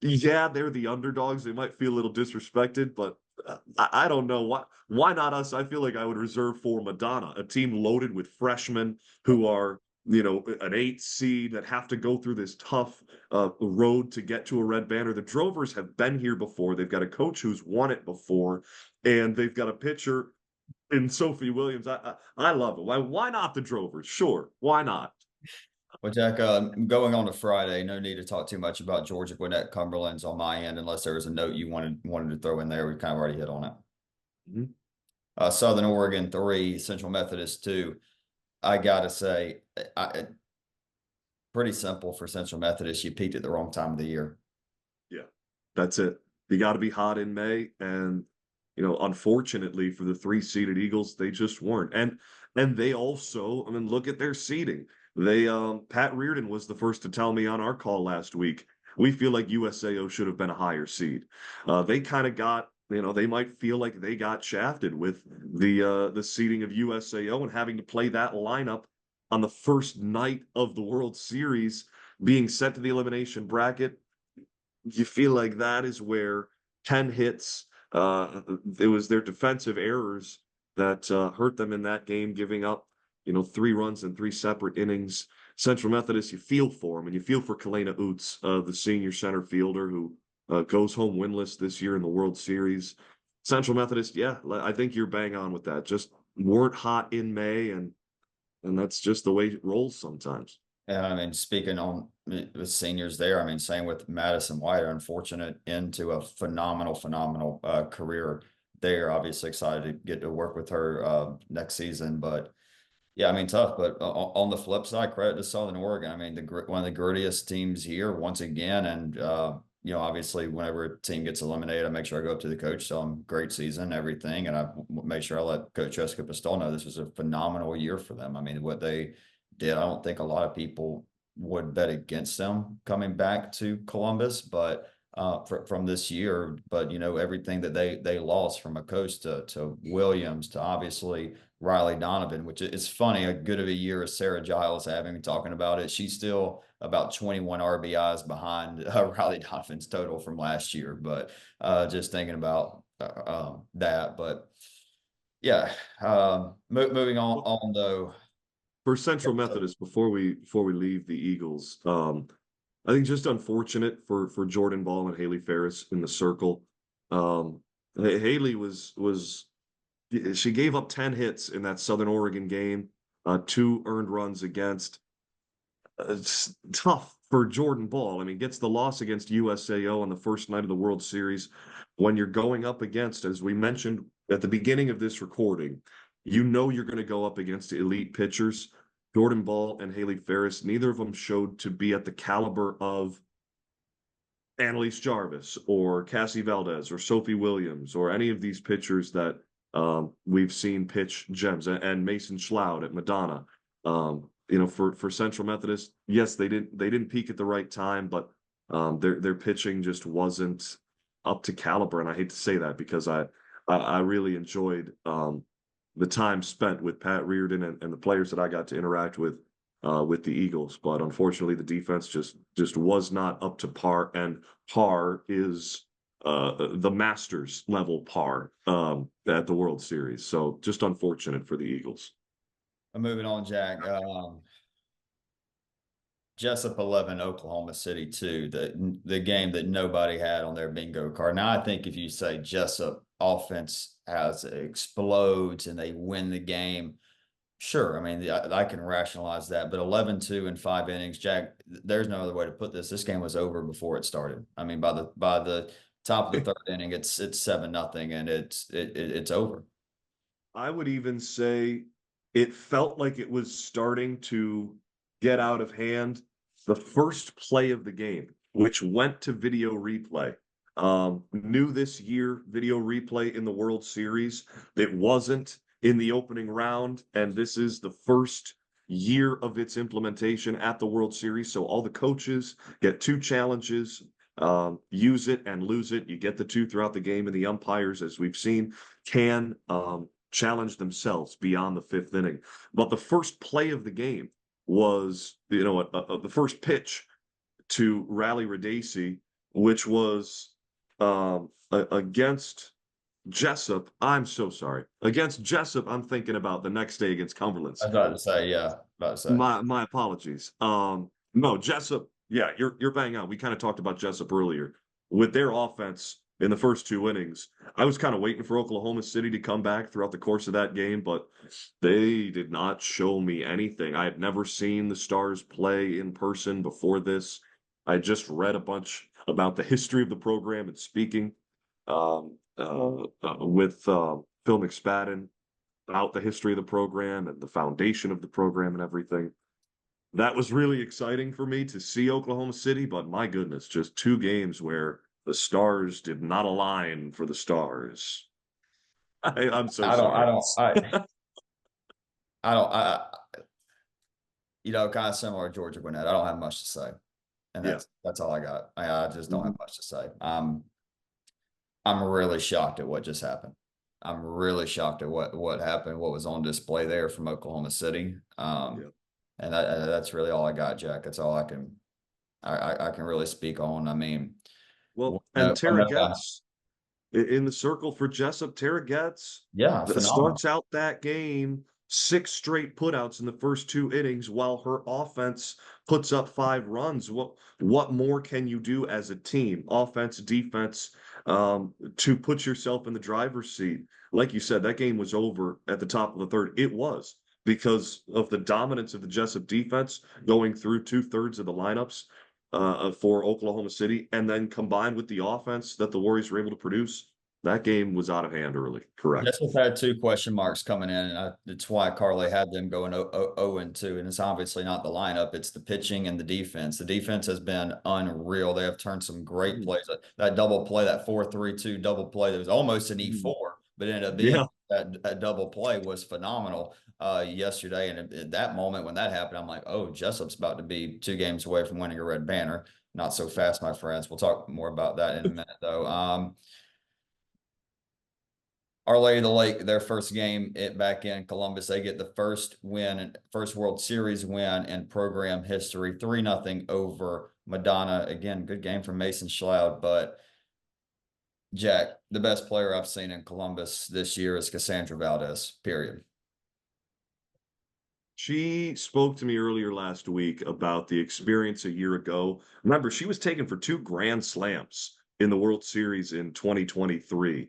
yeah, they're the underdogs. They might feel a little disrespected, but I don't know why not us. I feel like I would reserve for Madonna, a team loaded with freshmen who are an 8 seed that have to go through this tough road to get to a red banner. The Drovers have been here before. They've got a coach who's won it before, and they've got a pitcher in Sophie Williams. I love it. Why not the Drovers? Sure, why not? Well, Jack, going on to Friday, no need to talk too much about Georgia Gwinnett Cumberlands on my end, unless there was a note you wanted to throw in there. We kind of already hit on it. Mhm. Southern Oregon 3, Central Methodist 2. I gotta say, pretty simple for Central Methodist. You peaked at the wrong time of the year. Yeah, that's it. You got to be hot in May, and unfortunately for the 3-seeded Eagles, they just weren't. And they also, I mean, look at their seeding. They Pat Reardon was the first to tell me on our call last week. We feel like USAO should have been a higher seed. They kind of got, they might feel like they got shafted with the seeding of USAO and having to play that lineup on the first night of the World Series, being sent to the elimination bracket. You feel like that is where 10 hits, it was their defensive errors that hurt them in that game, giving up, 3 runs in 3 separate innings. Central Methodist, you feel for them, and you feel for Kalena Oots, the senior center fielder who goes home winless this year in the World Series. Central Methodist, yeah, I think you're bang on with that. Just weren't hot in May, and that's just the way it rolls sometimes. And I mean, speaking on the seniors there, I mean, same with Madison White, unfortunate into a phenomenal career there. Obviously excited to get to work with her next season, but yeah, I mean, tough. But on the flip side, credit to Southern Oregon. I mean, one of the grittiest teams here once again, and obviously, whenever a team gets eliminated, I make sure I go up to the coach, tell them great season, everything, and I make sure I let Coach Jessica Pistol know this was a phenomenal year for them. I mean, what they did, I don't think a lot of people would bet against them coming back to Columbus, but from this year. But everything that they lost, from a coach to Williams to obviously Riley Donovan, which is funny, a good of a year as Sarah Giles having me talking about it. She's still about 21 RBIs behind Riley Donovan's total from last year. But just thinking about that. But yeah, moving on though. For Central Methodist, before we leave the Eagles, I think just unfortunate for Jordan Ball and Haley Ferris in the circle. Haley was she gave up 10 hits in that Southern Oregon game, 2 earned runs against. It's tough for Jordan Ball. I mean, gets the loss against USAO on the first night of the World Series when you're going up against, as we mentioned at the beginning of this recording, you're going to go up against elite pitchers. Jordan Ball and Haley Ferris, neither of them showed to be at the caliber of Annalise Jarvis or Cassie Valdez or Sophie Williams or any of these pitchers that we've seen pitch gems, and Mason Schloud at Madonna. For Central Methodist, yes, they didn't peak at the right time, but their pitching just wasn't up to caliber. And I hate to say that because I really enjoyed the time spent with Pat Reardon and the players that I got to interact with with the Eagles, but unfortunately the defense just was not up to par, and par is the Masters level par at the World Series. So just unfortunate for the Eagles. Moving on, Jack. Jessup 11, Oklahoma City 2, the game that nobody had on their bingo card. Now, I think if you say Jessup offense explodes and they win the game, sure. I mean, I can rationalize that, but 11-2 in 5 innings, Jack, there's no other way to put this. This game was over before it started. I mean, by the top of the third inning, it's 7-0 and it's over. I would even say it felt like it was starting to get out of hand the first play of the game, which went to video replay. New this year, video replay in the World Series. It wasn't in the opening round, and this is the first year of its implementation at the World Series. So all the coaches get 2 challenges, use it and lose it. You get the 2 throughout the game, and the umpires, as we've seen, can challenge themselves beyond the 5th inning. But the first play of the game was, the first pitch to Rally Radesi, which was against Jessup. I'm so sorry. Against Jessup, I'm thinking about the next day against Cumberlands. I was about to say, yeah, about to say. My apologies. No, Jessup. Yeah, you're bang on. We kind of talked about Jessup earlier with their offense in the first 2 innings. I was kind of waiting for Oklahoma City to come back throughout the course of that game, but they did not show me anything. I had never seen the Stars play in person before this. I just read a bunch about the history of the program and speaking with Phil McSpadden about the history of the program and the foundation of the program and everything. That was really exciting for me to see Oklahoma City, but my goodness, just 2 games where the stars did not align for the Stars. I'm so I don't, I sorry. don't, I, I don't, kind of similar to Georgia Gwinnett. I don't have much to say, and Yeah. that's all I got. I just don't have much to say. I'm really shocked at what just happened. I'm really shocked at what happened, what was on display there from Oklahoma City. And that's really all I got, Jack. That's all I can really speak on. I mean, Well, and Tara Getz in the circle for Jessup. Tara Getz starts out that game 6 straight putouts in the first 2 innings while her offense puts up 5 runs. What more can you do as a team, offense, defense, to put yourself in the driver's seat? Like you said, that game was over at the top of the third. It was because of the dominance of the Jessup defense going through 2/3 of the lineups for Oklahoma City, and then combined with the offense that the Warriors were able to produce. That game was out of hand early. Correct. Jessup had 2 question marks coming in, and that's why Carly had them going 0-2. And it's obviously not the lineup; it's the pitching and the defense. The defense has been unreal. They have turned some great plays. That double play, that 4-3-2 double play, that was almost an E4, but ended up being that double play was phenomenal yesterday. And at that moment when that happened, I'm like, oh, Jessup's about to be 2 games away from winning a red banner. Not so fast, my friends. We'll talk more about that in a minute, though. Our Lady of the Lake, their first game back in Columbus, they get the first win, first World Series win in program history, 3-0 over Madonna. Again, good game from Mason Schloud, but Jack, the best player I've seen in Columbus this year is Cassandra Valdez, period. She spoke to me earlier last week about the experience a year ago. Remember, she was taken for 2 grand slams in the World Series in 2023.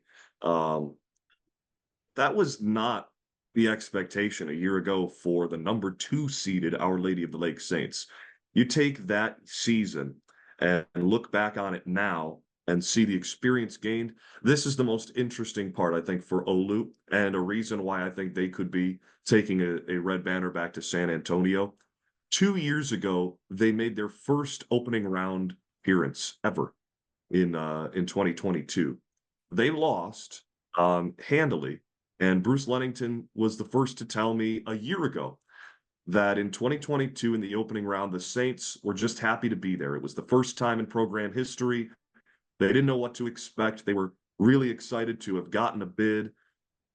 That was not the expectation a year ago for the number 2 seeded Our Lady of the Lake Saints. You take that season and look back on it now and see the experience gained. This is the most interesting part, I think, for Olu, and a reason why I think they could be taking a red banner back to San Antonio. 2 years ago, they made their first opening round appearance ever in 2022. They lost handily. And Bruce Lennington was the first to tell me a year ago that in 2022, in the opening round, the Saints were just happy to be there. It was the first time in program history. They didn't know what to expect. They were really excited to have gotten a bid,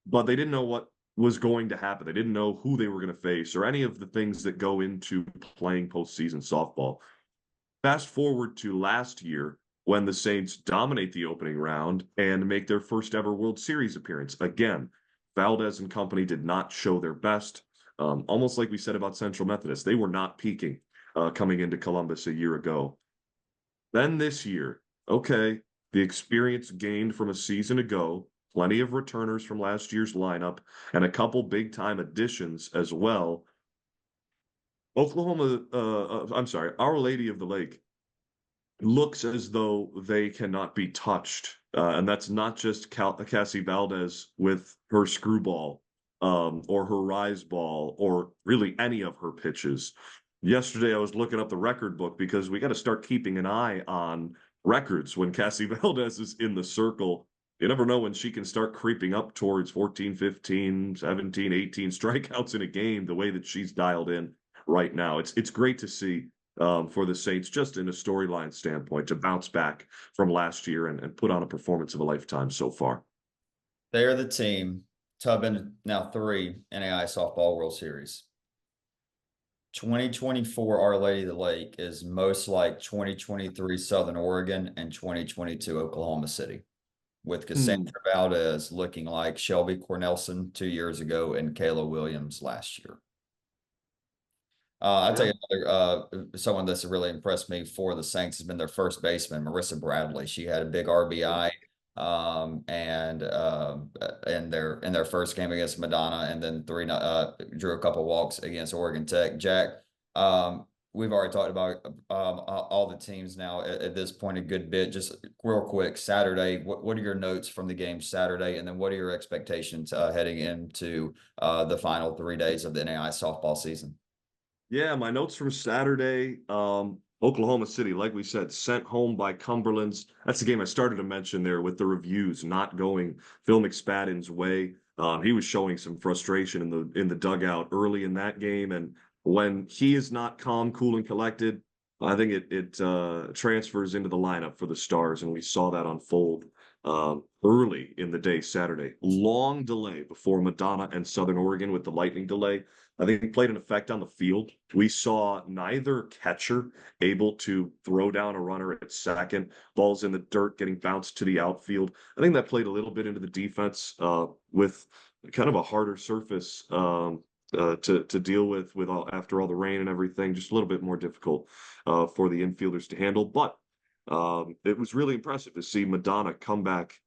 but they didn't know what was going to happen. They didn't know who they were going to face or any of the things that go into playing postseason softball. Fast forward to last year when the Saints dominate the opening round and make their first ever World Series appearance. Again, Valdez and company did not show their best. Almost like we said about Central Methodist, they were not peaking coming into Columbus a year ago. Then this year, okay, the experience gained from a season ago, plenty of returners from last year's lineup, and a couple big time additions as well. I'm sorry, Our Lady of the Lake looks as though they cannot be touched. And that's not just Cassie Valdez with her screwball or her rise ball or really any of her pitches. Yesterday, I was looking up the record book because we got to start keeping an eye on records when Cassie Valdez is in the circle. You never know when she can start creeping up towards 14, 15, 17, 18 strikeouts in a game the way that she's dialed in right now. It's great to see for the Saints, just in a storyline standpoint, to bounce back from last year and put on a performance of a lifetime so far. They are the team to have been now 3 NAIA Softball World Series. 2024 Our Lady of the Lake is most like 2023 Southern Oregon and 2022 Oklahoma City, with Cassandra Valdez looking like Shelby Cornelson 2 years ago and Kayla Williams last year. I'll tell you another, someone that's really impressed me for the Saints has been their first baseman, Marissa Bradley. She had a big RBI in their first game against Madonna, and then drew a couple walks against Oregon Tech. Jack, we've already talked about all the teams now at this point a good bit. Just real quick, Saturday, what are your notes from the game Saturday, and then what are your expectations heading into the final 3 days of the NAIA softball season? Yeah, my notes from Saturday, Oklahoma City, like we said, sent home by Cumberlands. That's the game I started to mention there with the reviews not going Phil McSpadden's way. He was showing some frustration in the dugout early in that game, and when he is not calm, cool, and collected, I think it transfers into the lineup for the Stars, and we saw that unfold early in the day Saturday. Long delay before Madonna and Southern Oregon with the lightning delay. I think he played an effect on the field. We saw neither catcher able to throw down a runner at second. Balls in the dirt getting bounced to the outfield. I think that played a little bit into the defense with kind of a harder surface to deal with after all the rain and everything. Just a little bit more difficult for the infielders to handle. But it was really impressive to see Madonna come back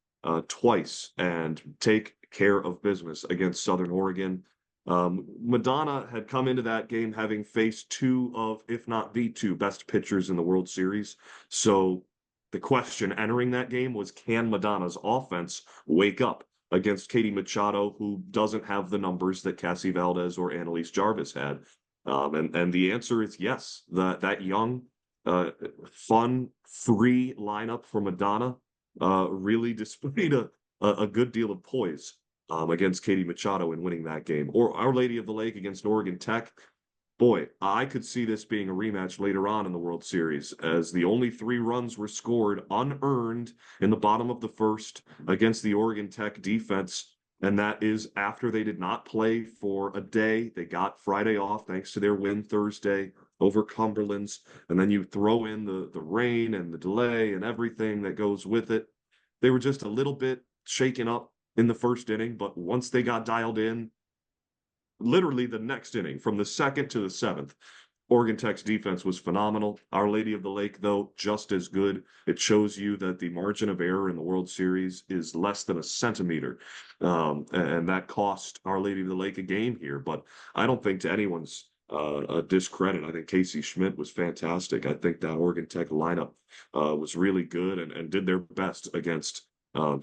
twice and take care of business against Southern Oregon. Madonna had come into that game having faced 2 of, if not the 2 best pitchers in the World Series. So the question entering that game was, can Madonna's offense wake up against Katie Machado, who doesn't have the numbers that Cassie Valdez or Annalise Jarvis had? And the answer is yes. That young, fun, free lineup for Madonna really displayed a good deal of poise against Katie Machado in winning that game. Or Our Lady of the Lake against Oregon Tech. Boy, I could see this being a rematch later on in the World Series, as the only 3 runs were scored unearned in the bottom of the first against the Oregon Tech defense. And that is after they did not play for a day. They got Friday off thanks to their win Thursday over Cumberlands. And then you throw in the rain and the delay and everything that goes with it. They were just a little bit shaken up in the first inning, but once they got dialed in, literally the next inning, from the 2nd to the 7th, Oregon Tech's defense was phenomenal. Our Lady of the Lake, though, just as good. It shows you that the margin of error in the World Series is less than a centimeter. And that cost Our Lady of the Lake a game here. But I don't think, to anyone's discredit, I think Casey Schmidt was fantastic. I think that Oregon Tech lineup was really good and did their best against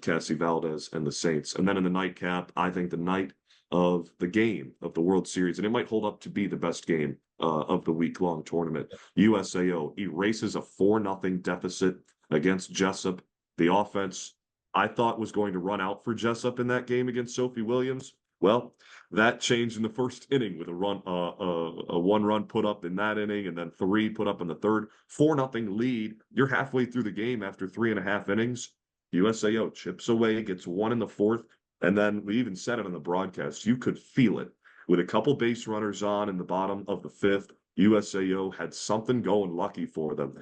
Cassie Valdez and the Saints. And then in the nightcap, I think the night of the game of the World Series, and it might hold up to be the best game of the week-long tournament. USAO erases a 4-0 deficit against Jessup. The offense, I thought, was going to run out for Jessup in that game against Sophie Williams. Well, that changed in the first inning with a 1-run put up in that inning, and then 3 put up in the third. 4-0 lead. You're halfway through the game after 3.5 innings. USAO chips away, gets 1 in the 4th, And then we even said it on the broadcast, you could feel it. With a couple base runners on in the bottom of the fifth, USAO had something going lucky for them.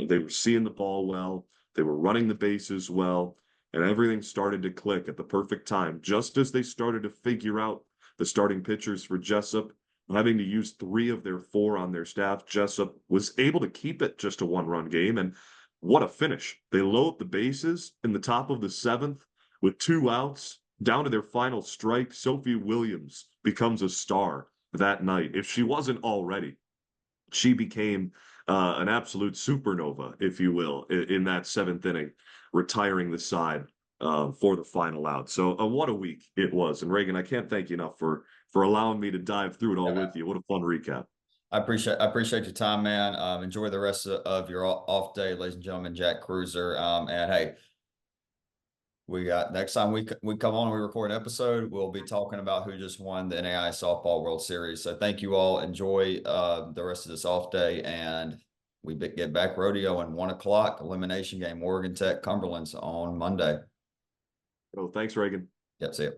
They were seeing the ball well, they were running the bases well, and everything started to click at the perfect time. Just as they started to figure out the starting pitchers for Jessup, having to use 3 of their 4 on their staff, Jessup was able to keep it just a 1-run game. And what a finish. They load the bases in the top of the 7th with 2 outs. Down to their final strike, Sophie Williams becomes a star that night. If she wasn't already, she became an absolute supernova, if you will, in that 7th inning, retiring the side for the final out. So what a week it was. And Reagan, I can't thank you enough for allowing me to dive through it all with you. What a fun recap. I appreciate your time, man. Enjoy the rest of your off day, ladies and gentlemen. Jack Kreuzer. And hey, we got next time we come on, we record an episode, we'll be talking about who just won the NAIA Softball World Series. So thank you all. Enjoy the rest of this off day, and we get back rodeo and 1 o'clock elimination game, Oregon Tech Cumberlands on Monday. Oh, thanks, Reagan. Yep, see you.